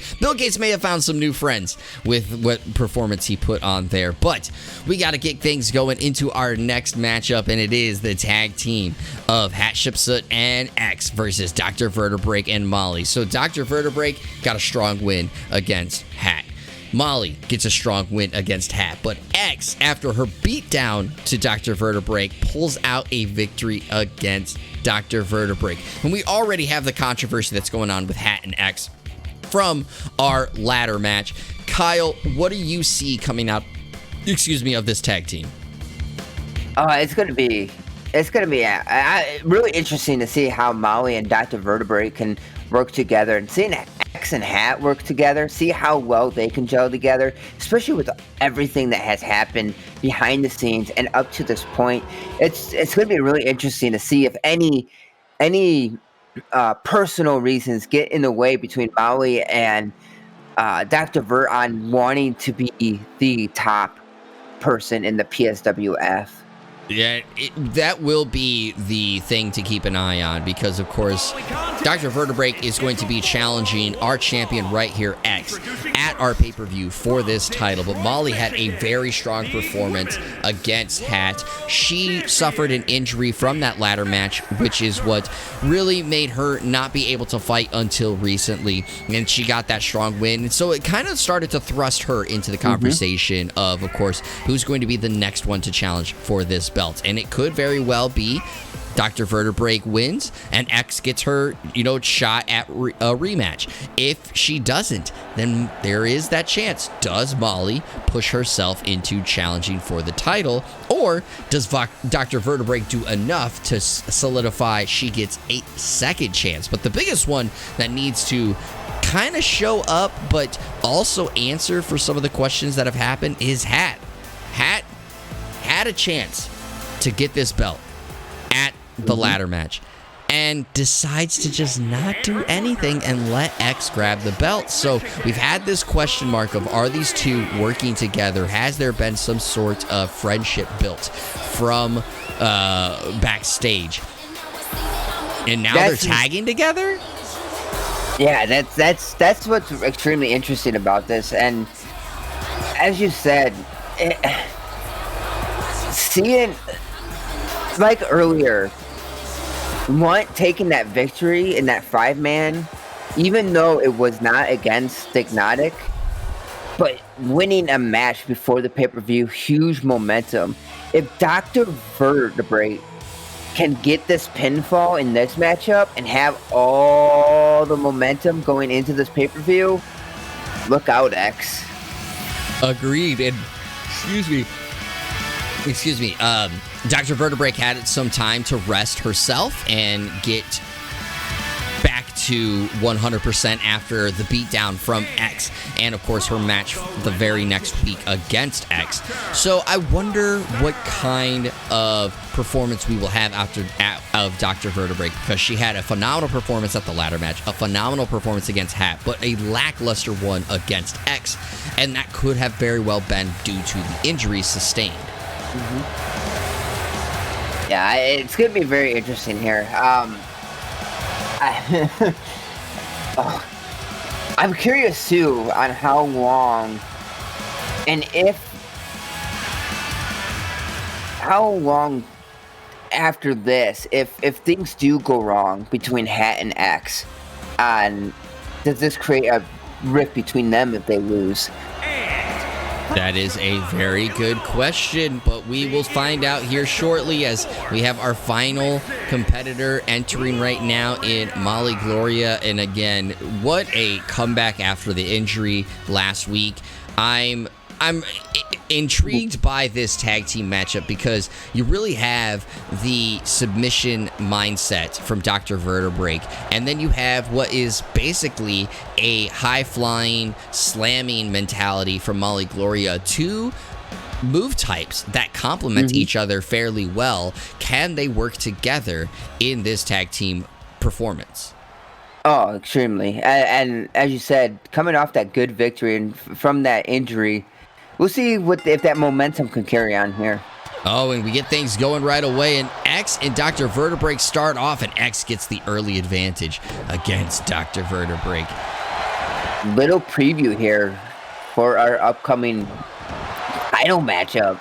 [SPEAKER 1] may have found some new friends with what performance he put on there, but we got to get things going into our next matchup, and it is the tag team of Hatshepsut and X versus Dr. Vertebreak and Molly. So Dr. Vertebreak got a strong win against Hat. Molly gets a strong win against Hat, but X, after her beatdown to Dr. Vertebreak, pulls out a victory against Dr. Vertebreak. And we already have the controversy that's going on with Hat and X from our ladder match. Kyle, what do you see coming out, of this tag team?
[SPEAKER 2] It's It's going to be really interesting to see how Molly and Dr. Vertebreak can work together, and seeing X and Hat work together, see how well they can gel together, especially with everything that has happened behind the scenes and up to this point. It's going to be really interesting to see if any personal reasons get in the way between Molly and Dr. Vert on wanting to be the top person in the PSWF.
[SPEAKER 1] Yeah, that will be the thing to keep an eye on, because, of course, Dr. Vertebreak is going to be challenging our champion right here, X, at our pay-per-view for this title. But Molly had a very strong performance against Hat. She suffered an injury from that ladder match, which is what really made her not be able to fight until recently. And she got that strong win. And so it kind of started to thrust her into the conversation of course, who's going to be the next one to challenge for this belt. And it could very well be Dr. Vertebreak wins and X gets her, shot at a rematch. If she doesn't, then there is that chance. Does Molly push herself into challenging for the title, or does Dr. Vertebreak do enough to solidify she gets a second chance? But the biggest one that needs to kind of show up but also answer for some of the questions that have happened is Hat. Hat had a chance to get this belt at the ladder match and decides to just not do anything and let X grab the belt. So we've had this question mark of, are these two working together? Has there been some sort of friendship built from backstage? And now they're tagging together?
[SPEAKER 2] Yeah, that's what's extremely interesting about this. And as you said, seeing, like earlier, Lunt taking that victory in that 5-man, even though it was not against Thiccnotic, but winning a match before the pay-per-view, huge momentum. If Dr. Vertebreak can get this pinfall in this matchup and have all the momentum going into this pay-per-view, look out, X.
[SPEAKER 1] Agreed. And excuse me, Dr. Vertebreak had some time to rest herself and get back to 100% after the beatdown from X, and of course her match the very next week against X. So I wonder what kind of performance we will have of Dr. Vertebreak, because she had a phenomenal performance at the ladder match, a phenomenal performance against Hat, but a lackluster one against X, and that could have very well been due to the injuries sustained.
[SPEAKER 2] Yeah, it's going to be very interesting here. I'm curious too on how long how long after this, if things do go wrong between Hat and X, and does this create a rift between them if they lose?
[SPEAKER 1] That is a very good question, but we will find out here shortly as we have our final competitor entering right now in Molly Gloria. And again, what a comeback after the injury last week. I'm intrigued by this tag team matchup because you really have the submission mindset from Dr. Vertebreak, and then you have what is basically a high-flying, slamming mentality from Molly Gloria. Two move types that complement each other fairly well. Can they work together in this tag team performance?
[SPEAKER 2] Oh, extremely. And as you said, coming off that good victory and from that injury, we'll see if that momentum can carry on here.
[SPEAKER 1] Oh, and we get things going right away, and X and Dr. Vertebreak start off, and X gets the early advantage against Dr. Vertebreak.
[SPEAKER 2] Little preview here for our upcoming title matchup.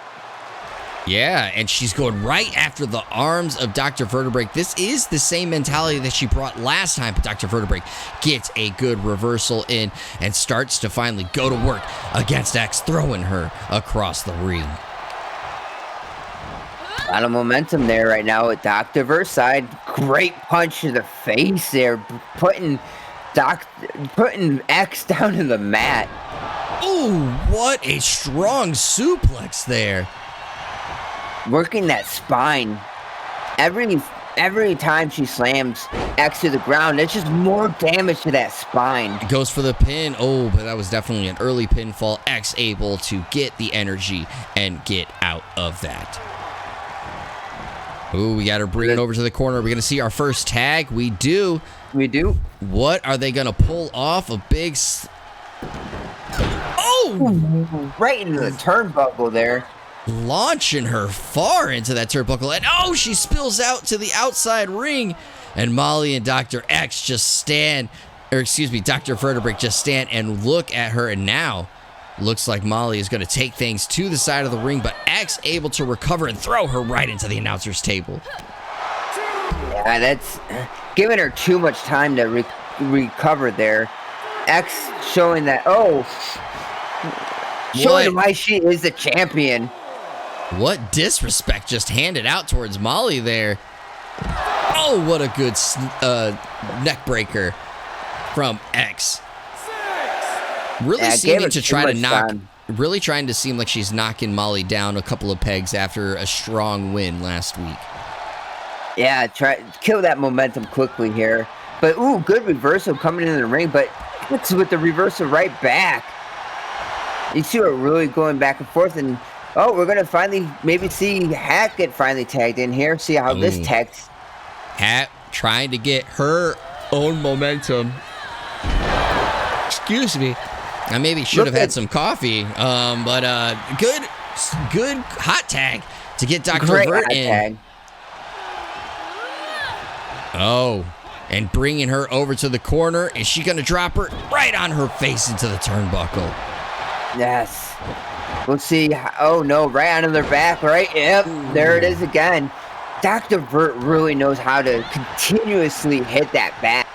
[SPEAKER 1] Yeah, and she's going right after the arms of Dr. Vertebreak. This is the same mentality that she brought last time, but Dr. Vertebreak gets a good reversal in and starts to finally go to work against X, throwing her across the ring.
[SPEAKER 2] A lot of momentum there right now with Dr. Vert's side. Great punch to the face there, putting X down in the mat.
[SPEAKER 1] Ooh, what a strong suplex there.
[SPEAKER 2] Working that spine. Every time she slams X to the ground, it's just more damage to that spine.
[SPEAKER 1] Goes for the pin. Oh, but that was definitely an early pinfall. X able to get the energy and get out of that. Ooh, we got her bringing over to the corner. We're going to see our first tag. We do.
[SPEAKER 2] We do.
[SPEAKER 1] What are they going to pull off? A big... Oh!
[SPEAKER 2] Right into the turnbuckle there.
[SPEAKER 1] Launching her far into that turnbuckle. And oh, she spills out to the outside ring. And Molly and Dr. X just stand... Or excuse me, Dr. Vertebreak just stand and look at her. And now... looks like Molly is going to take things to the side of the ring, but X able to recover and throw her right into the announcer's table.
[SPEAKER 2] Yeah, that's giving her too much time to recover there. X showing that, showing why she is the champion.
[SPEAKER 1] What disrespect just handed out towards Molly there. Oh, what a good neck breaker from X. Really seeming to try to knock, really trying to seem like she's knocking Molly down a couple of pegs after a strong win last week.
[SPEAKER 2] Yeah, try kill that momentum quickly here. But ooh, good reversal coming into the ring, but it's with the reversal right back. You see her really going back and forth, and we're gonna finally maybe see Hat get finally tagged in here. See how this tags.
[SPEAKER 1] Hat trying to get her own momentum. Excuse me. I maybe should have had some coffee, but good hot tag to get Dr. Vert in. Tag. Oh, and bringing her over to the corner. Is she going to drop her right on her face into the turnbuckle?
[SPEAKER 2] Yes. We'll see. Oh, no, right onto their back, right? Yep, there it is again. Dr. Vert really knows how to continuously hit that back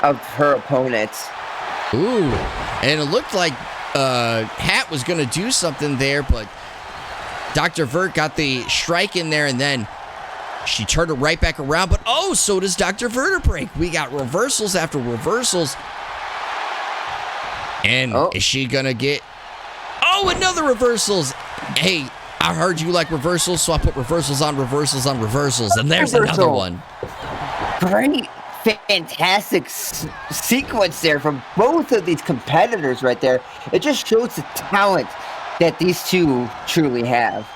[SPEAKER 2] of her opponents.
[SPEAKER 1] Ooh, and it looked like Hat was going to do something there, but Dr. Vert got the strike in there, and then she turned it right back around, but so does Dr. Vertebreak. We got reversals after reversals. And is she going to get... another reversals. Hey, I heard you like reversals, so I put reversals on reversals on reversals, and there's another one.
[SPEAKER 2] Great. Fantastic sequence there from both of these competitors right there. It just shows the talent that these two truly have.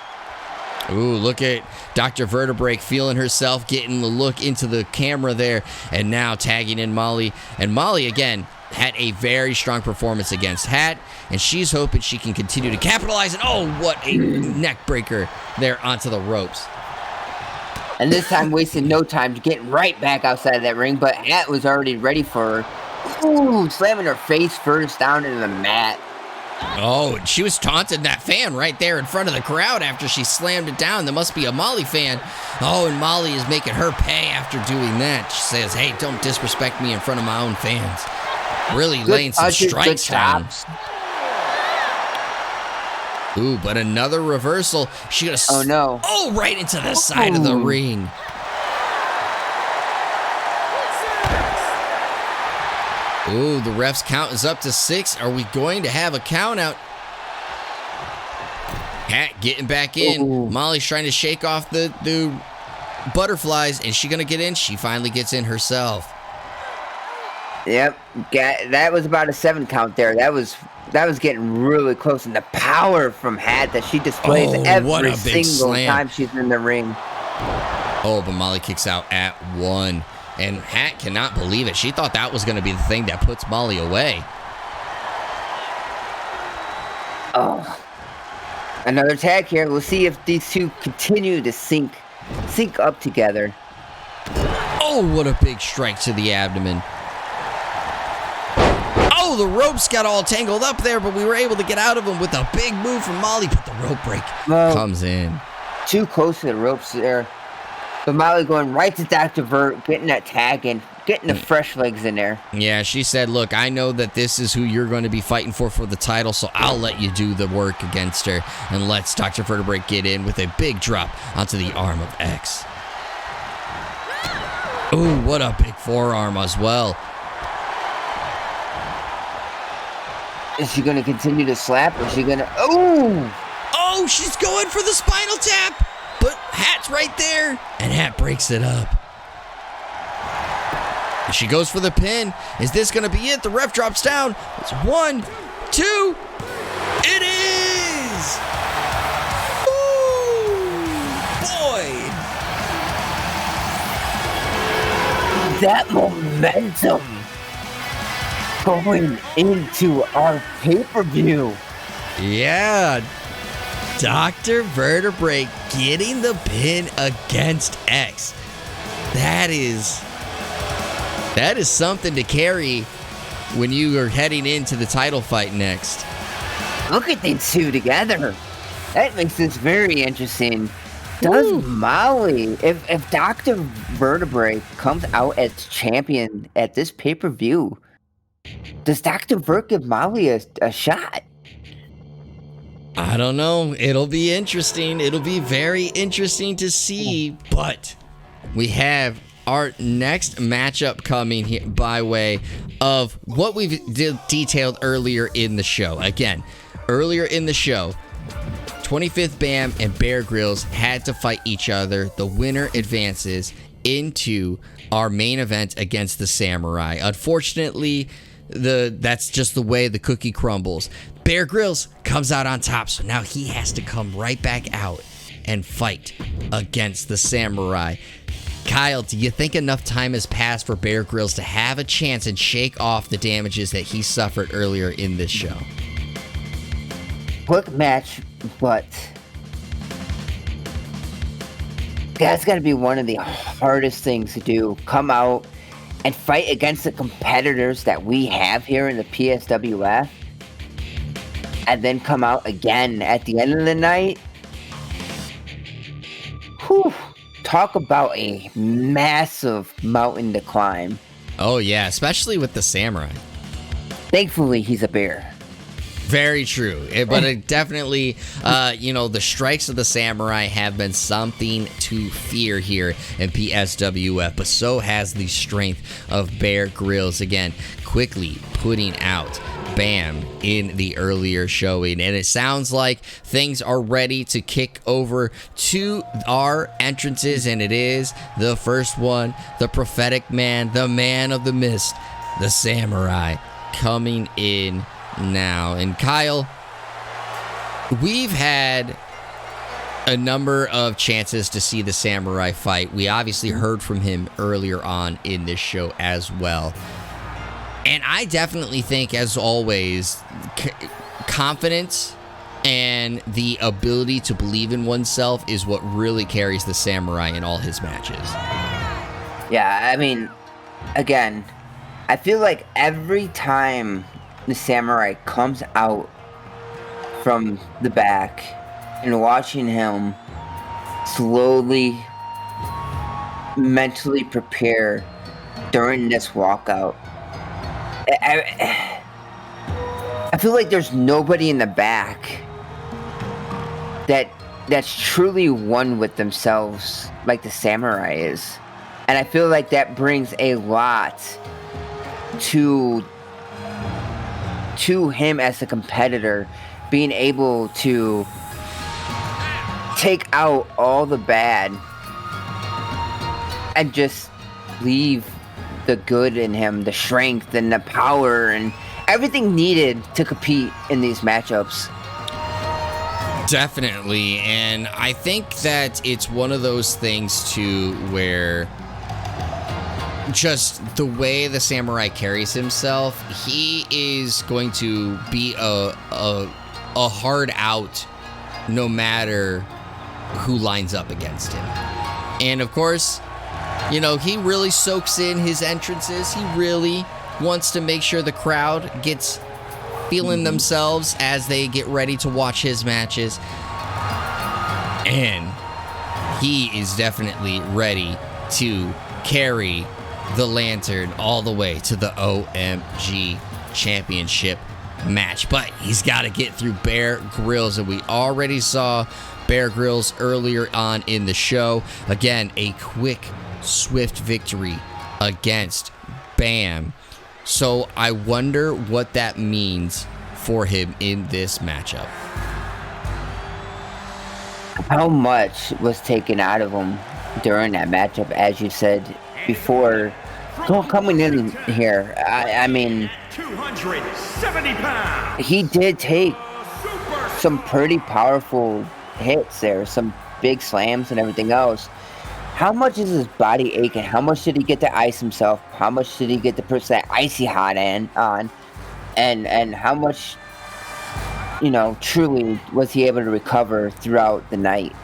[SPEAKER 1] Ooh, look at Dr. Vertebreak feeling herself, getting the look into the camera there, and now tagging in Molly. And Molly, again, had a very strong performance against Hat, and she's hoping she can continue to capitalize. And what a neck breaker there onto the ropes.
[SPEAKER 2] And this time wasting no time getting right back outside of that ring, but Hat was already ready for her. Ooh, slamming her face first down into the mat.
[SPEAKER 1] Oh, she was taunting that fan right there in front of the crowd after she slammed it down. There must be a Molly fan. And Molly is making her pay after doing that. She says, hey, don't disrespect me in front of my own fans. Really laying some strikes down. Ooh, but another reversal. She got right into the side of the ring. Ooh, the ref's count is up to 6. Are we going to have a count out? Hat getting back in. Ooh. Molly's trying to shake off the butterflies. Is she going to get in? She finally gets in herself.
[SPEAKER 2] Yep. That was about a 7 count there. That was getting really close. And the power from Hat that she displays every single time she's in the ring.
[SPEAKER 1] Oh, but Molly kicks out at 1. And Hat cannot believe it. She thought that was going to be the thing that puts Molly away.
[SPEAKER 2] Oh. Another tag here. We'll see if these two continue to sync up together.
[SPEAKER 1] Oh, what a big strike to the abdomen. Oh, the ropes got all tangled up there, but we were able to get out of them with a big move from Molly. But the rope break comes in.
[SPEAKER 2] Too close to the ropes there. But Molly going right to Dr. Vert, getting that tag in, getting the fresh legs in there.
[SPEAKER 1] Yeah, she said, look, I know that this is who you're going to be fighting for the title, so I'll let you do the work against her. And lets Dr. Vertebreak get in with a big drop onto the arm of X. Ooh, what a big forearm as well.
[SPEAKER 2] Is she going to continue to slap, or is she going to... Oh!
[SPEAKER 1] Oh, she's going for the spinal tap! But Hat's right there, and Hat breaks it up. And she goes for the pin. Is this going to be it? The ref drops down. It's 1, 2. It is! Ooh, boy!
[SPEAKER 2] That momentum going into our pay-per-view.
[SPEAKER 1] Yeah. Dr. Vertebreak getting the pin against X. That is something to carry when you are heading into the title fight next.
[SPEAKER 2] Look at these two together. That makes this very interesting. Does Molly, if Dr. Vertebreak comes out as champion at this pay-per-view, does Dr. Vert give Molly a shot?
[SPEAKER 1] I don't know. It'll be interesting. It'll be very interesting to see. But we have our next matchup coming here by way of what we've detailed earlier in the show. Again, earlier in the show, 25th Bam and Bear Grillz had to fight each other. The winner advances into our main event against the Samurai. Unfortunately, that's just the way the cookie crumbles. Bear Grillz comes out on top, so now he has to come right back out and fight against the Samurai. Kyle, do you think enough time has passed for Bear Grillz to have a chance and shake off the damages that he suffered earlier in this show?
[SPEAKER 2] Quick match, but that's got to be one of the hardest things to do. Come out and fight against the competitors that we have here in the PSWF, and then come out again at the end of the night. Whew. Talk about a massive mountain to climb.
[SPEAKER 1] Oh, yeah, especially with the Samurai.
[SPEAKER 2] Thankfully, he's a bear.
[SPEAKER 1] Very true. But it definitely, the strikes of the Samurai have been something to fear here in PSWF, but so has the strength of Bear Grillz. Again, quickly putting out Bam in the earlier showing, and it sounds like things are ready to kick over to our entrances, and it is the first one, the prophetic man, the man of the mist, the Samurai, coming in now. And Kyle, we've had a number of chances to see the Samurai fight. We obviously heard from him earlier on in this show as well. And I definitely think, as always, confidence and the ability to believe in oneself is what really carries the Samurai in all his matches.
[SPEAKER 2] Yeah, I mean, again, I feel like every time the Samurai comes out from the back and watching him slowly mentally prepare during this walkout, I feel like there's nobody in the back that's truly one with themselves like the Samurai is. And I feel like that brings a lot to him as a competitor, being able to take out all the bad and just leave the good in him, the strength and the power and everything needed to compete in these matchups.
[SPEAKER 1] Definitely, and I think that it's one of those things too where just the way the Samurai carries himself, he is going to be a hard out no matter who lines up against him. And of course, he really soaks in his entrances. He really wants to make sure the crowd gets feeling themselves as they get ready to watch his matches. And he is definitely ready to carry the lantern all the way to the OMG Championship match. But he's got to get through Bear Grillz, and we already saw Bear Grillz earlier on in the show. Again, a quick, swift victory against Bam. So I wonder what that means for him in this matchup.
[SPEAKER 2] how much was taken out of him during that matchup, as you said before. Coming in here, I mean,
[SPEAKER 3] 270 pounds.
[SPEAKER 2] he did take some pretty powerful hits there, some big slams and everything else. How much is his body aching? How much did he get to ice himself? How much did he get to put that icy hot on? And how much, truly was he able to recover throughout the night?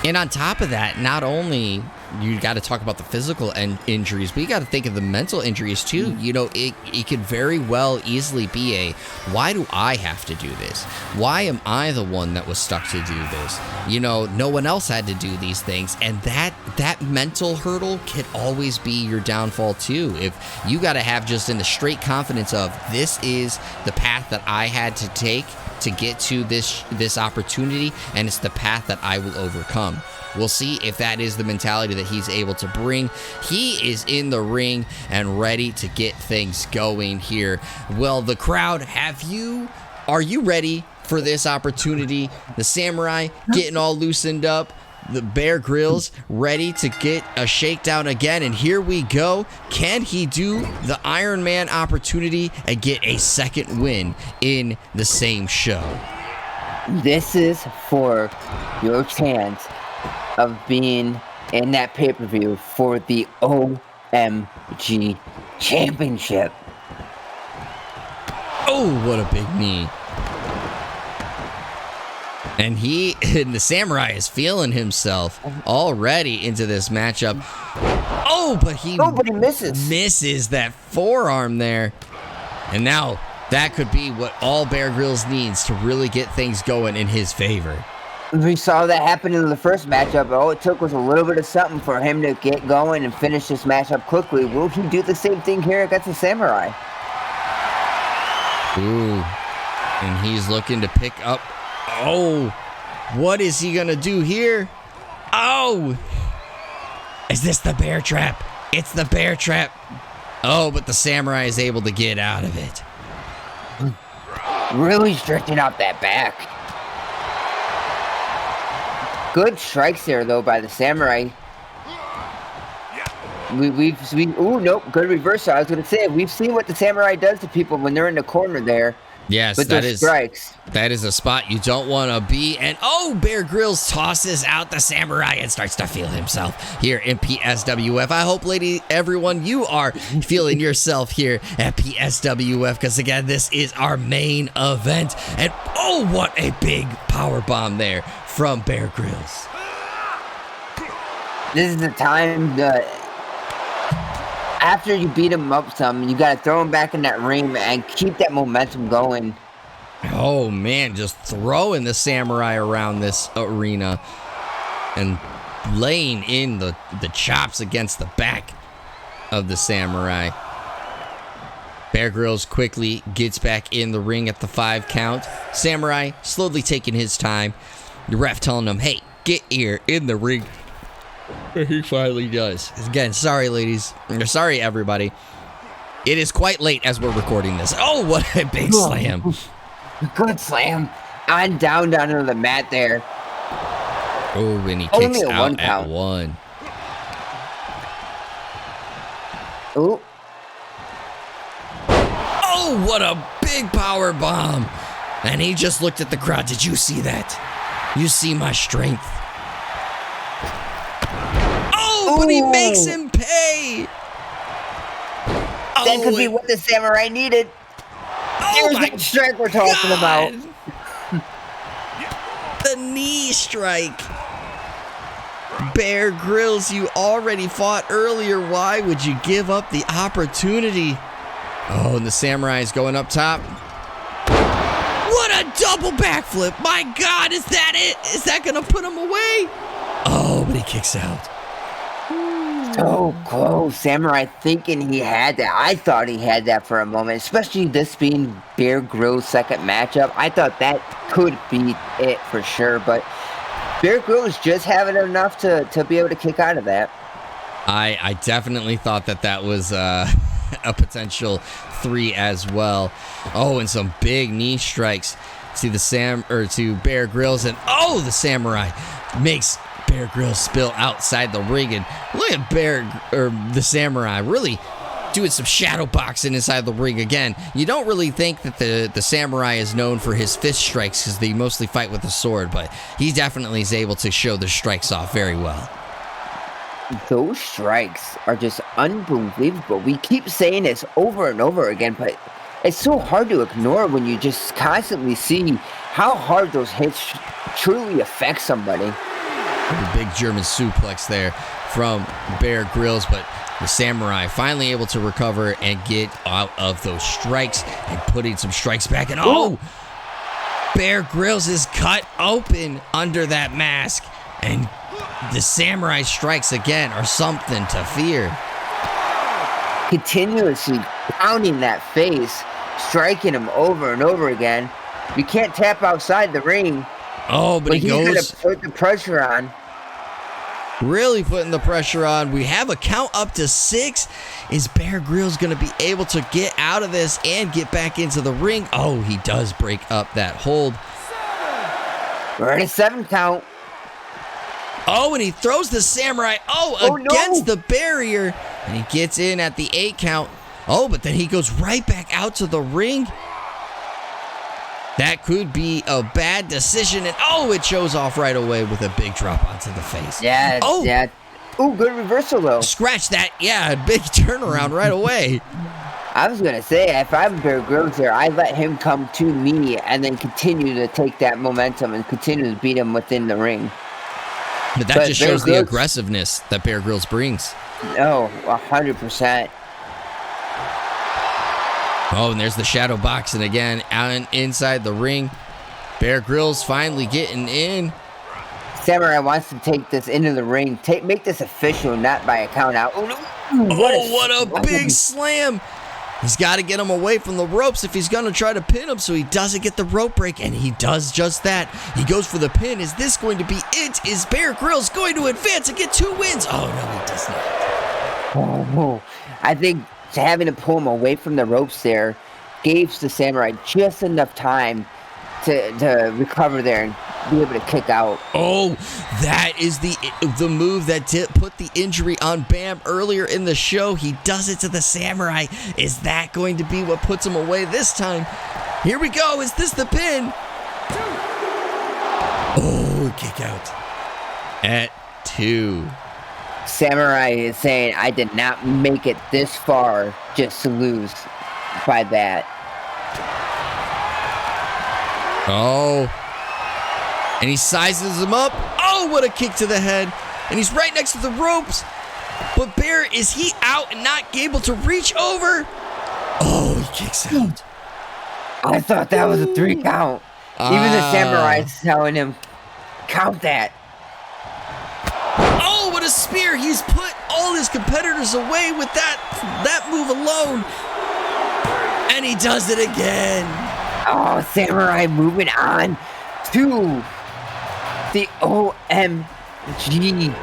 [SPEAKER 1] And on top of that, not only you got to talk about the physical injuries, but you got to think of the mental injuries too. It could very well easily be why do I have to do this? Why am I the one that was stuck to do this? No one else had to do these things. And that mental hurdle could always be your downfall too. If you got to have just in the straight confidence of this is the path that I had to take to get to this opportunity, and it's the path that I will overcome. We'll see if that is the mentality that he's able to bring. He is in the ring and ready to get things going here. Well, the crowd, are you ready for this opportunity? The Samurai getting all loosened up. The Bear Grillz ready to get a shakedown again, and here we go. Can he do the Iron Man opportunity and get a second win in the same show?
[SPEAKER 2] This is for your chance of being in that pay-per-view for the OMG Championship.
[SPEAKER 1] Oh, what a big knee. And the Samurai is feeling himself already into this matchup. Oh, but he misses that forearm there. And now that could be what all Bear Grillz needs to really get things going in his favor.
[SPEAKER 2] We saw that happen in the first matchup. All it took was a little bit of something for him to get going and finish this matchup quickly. Will he do the same thing here against the Samurai?
[SPEAKER 1] Ooh, and he's looking to pick up. Oh, what is he gonna do here? Oh, is this the bear trap? It's the bear trap. Oh, but the Samurai is able to get out of it.
[SPEAKER 2] Really stretching out that back. Good strikes there, though, by the Samurai. Ooh, nope, good reversal. I was going to say, we've seen what the Samurai does to people when they're in the corner there.
[SPEAKER 1] Yes,
[SPEAKER 2] with those strikes.
[SPEAKER 1] That is a spot you don't want to be. And Bear Grillz tosses out the Samurai and starts to feel himself here in PSWF. I hope, everyone, you are feeling yourself here at PSWF, because again, this is our main event. And what a big power bomb there from Bear Grillz.
[SPEAKER 2] This is the time that after you beat him up some, you got to throw him back in that ring and keep that momentum going.
[SPEAKER 1] Oh, man, just throwing the Samurai around this arena and laying in the chops against the back of the Samurai. Bear Grillz quickly gets back in the ring at the 5 count. Samurai slowly taking his time. The ref telling him, hey, get here in the ring. He finally does. Again, sorry, ladies. Sorry, everybody. It is quite late as we're recording this. Oh, what a big slam.
[SPEAKER 2] Good slam. On down into the mat there.
[SPEAKER 1] Oh, and he kicks out at 1.
[SPEAKER 2] Ooh.
[SPEAKER 1] Oh, what a big power bomb. And he just looked at the crowd. Did you see that? You see my strength. But he makes him pay.
[SPEAKER 2] That could be what the Samurai needed. There's that strike we're talking about.
[SPEAKER 1] The knee strike. Bear Grillz, you already fought earlier. Why would you give up the opportunity? Oh, and the Samurai is going up top. What a double backflip. My God, is that it? Is that going to put him away? Oh, but he kicks out.
[SPEAKER 2] So close. Samurai thinking he had that. I thought he had that for a moment, especially this being Bear Grillz' second matchup. I thought that could be it for sure, but Bear Grillz just having enough to be able to kick out of that.
[SPEAKER 1] I definitely thought that was a potential 3 as well. Oh, and some big knee strikes. to to Bear Grillz, and the Samurai makes Bear Grillz spill outside the ring. And look at the Samurai really doing some shadow boxing inside the ring again. You don't really think that the Samurai is known for his fist strikes because they mostly fight with a sword, but he definitely is able to show the strikes off very well.
[SPEAKER 2] Those strikes are just unbelievable. We keep saying this over and over again, but it's so hard to ignore when you just constantly see how hard those hits truly affect somebody.
[SPEAKER 1] The big German suplex there from Bear Grillz, but the Samurai finally able to recover and get out of those strikes and putting some strikes back. And Bear Grillz is cut open under that mask. And the Samurai strikes again are something to fear.
[SPEAKER 2] Continuously pounding that face, striking him over and over again. You can't tap outside the ring.
[SPEAKER 1] But he goes.
[SPEAKER 2] He's gonna put the pressure on.
[SPEAKER 1] Really putting the pressure on. We have a count up to 6. Is Bear Grillz going to be able to get out of this and get back into the ring? He does break up that hold.
[SPEAKER 2] We're at a 7 count.
[SPEAKER 1] And he throws the Samurai against the barrier. And he gets in at the 8 count. But then he goes right back out to the ring. That could be a bad decision. And it shows off right away with a big drop onto the face.
[SPEAKER 2] Yeah. Good reversal though.
[SPEAKER 1] Scratch that. Yeah, big turnaround right away.
[SPEAKER 2] I was going to say, if I'm Bear Grillz there, I let him come to me and then continue to take that momentum and continue to beat him within the ring.
[SPEAKER 1] But that just shows the aggressiveness that Bear Grillz brings.
[SPEAKER 2] No, 100%.
[SPEAKER 1] And there's the shadow boxing again out inside the ring. Bear Grillz finally getting in.
[SPEAKER 2] Samurai wants to take this into the ring. Make this official, not by a count out.
[SPEAKER 1] What a big slam. He's got to get him away from the ropes if he's going to try to pin him so he doesn't get the rope break, and he does just that. He goes for the pin. Is this going to be it? Is Bear Grillz going to advance and get 2 wins? No, he does not.
[SPEAKER 2] I think having to pull him away from the ropes there gave the Samurai just enough time to recover there and be able to kick out.
[SPEAKER 1] That is the move that put the injury on Bam earlier in the show. He does it to the Samurai. Is that going to be what puts him away this time? Here we go. Is this the pin? Kick out at 2.
[SPEAKER 2] Samurai is saying, I did not make it this far just to lose by that.
[SPEAKER 1] And he sizes him up. What a kick to the head. And he's right next to the ropes. But Bear, is he out and not able to reach over? He kicks out.
[SPEAKER 2] I thought that was a 3 count. Even the Samurai's telling him, count that.
[SPEAKER 1] What a spear. He's put all his competitors away with that move alone. And he does it again.
[SPEAKER 2] Samurai moving on to the OMG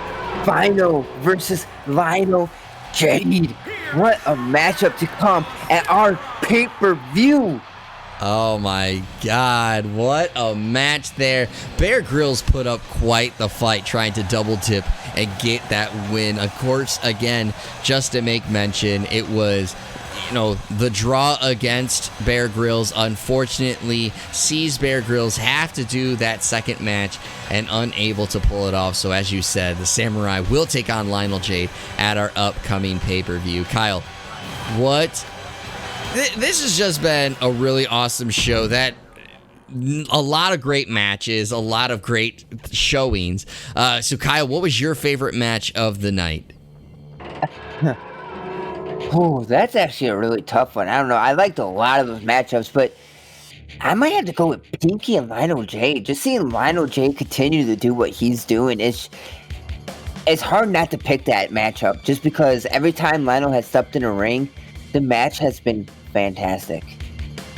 [SPEAKER 2] final versus Lionel Jeid. What a matchup to come at our pay-per-view.
[SPEAKER 1] Oh my God, what a match there. Bear Grillz put up quite the fight trying to double dip and get that win. Of course, again, just to make mention, it was, the draw against Bear Grillz unfortunately sees Bear Grillz have to do that second match and unable to pull it off. So as you said, the Samurai will take on Lionel Jeid at our upcoming pay-per-view. Kyle, this has just been a really awesome show. A lot of great matches, a lot of great showings. So Kyle, what was your favorite match of the night?
[SPEAKER 2] That's actually a really tough one. I don't know. I liked a lot of those matchups, but I might have to go with Pinky and Lionel Jeid. Just seeing Lionel Jeid continue to do what he's doing, it's hard not to pick that matchup just because every time Lionel has stepped in a ring, the match has been fantastic.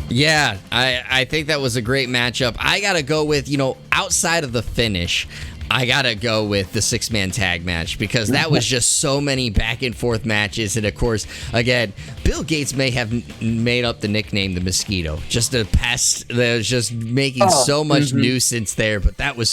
[SPEAKER 1] Yeah, I think that was a great matchup. I got to go with, outside of the finish, I gotta go with the 6-man tag match because that was just so many back and forth matches. And of course, again, Bill Gates may have made up the nickname the Mosquito. Just a pest that was just making so much nuisance there. But that was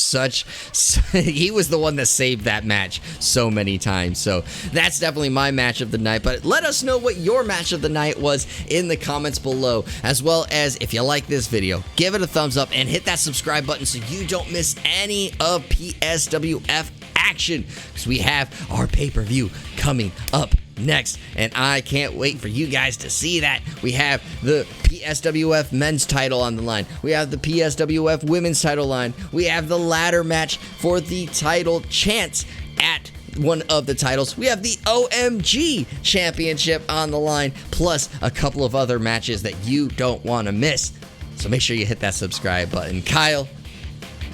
[SPEAKER 1] he was the one that saved that match so many times. So that's definitely my match of the night. But let us know what your match of the night was in the comments below. As well as if you like this video, give it a thumbs up and hit that subscribe button so you don't miss any of PSWF action, because we have our pay-per-view coming up next, and I can't wait for you guys to see that. We have the PSWF men's title on the line. We have the PSWF women's title line. We have the ladder match for the title chance at one of the titles. We have the OMG championship on the line, plus a couple of other matches that you don't want to miss. So make sure you hit that subscribe button. Kyle,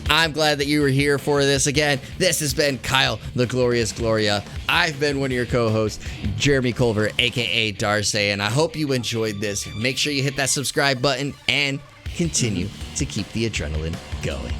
[SPEAKER 1] I'm glad that you were here for this again. This has been Kyle, the Glorious Gloria. I've been one of your co-hosts, Jeremy Culver, aka Darce, and I hope you enjoyed this. Make sure you hit that subscribe button and continue to keep the adrenaline going.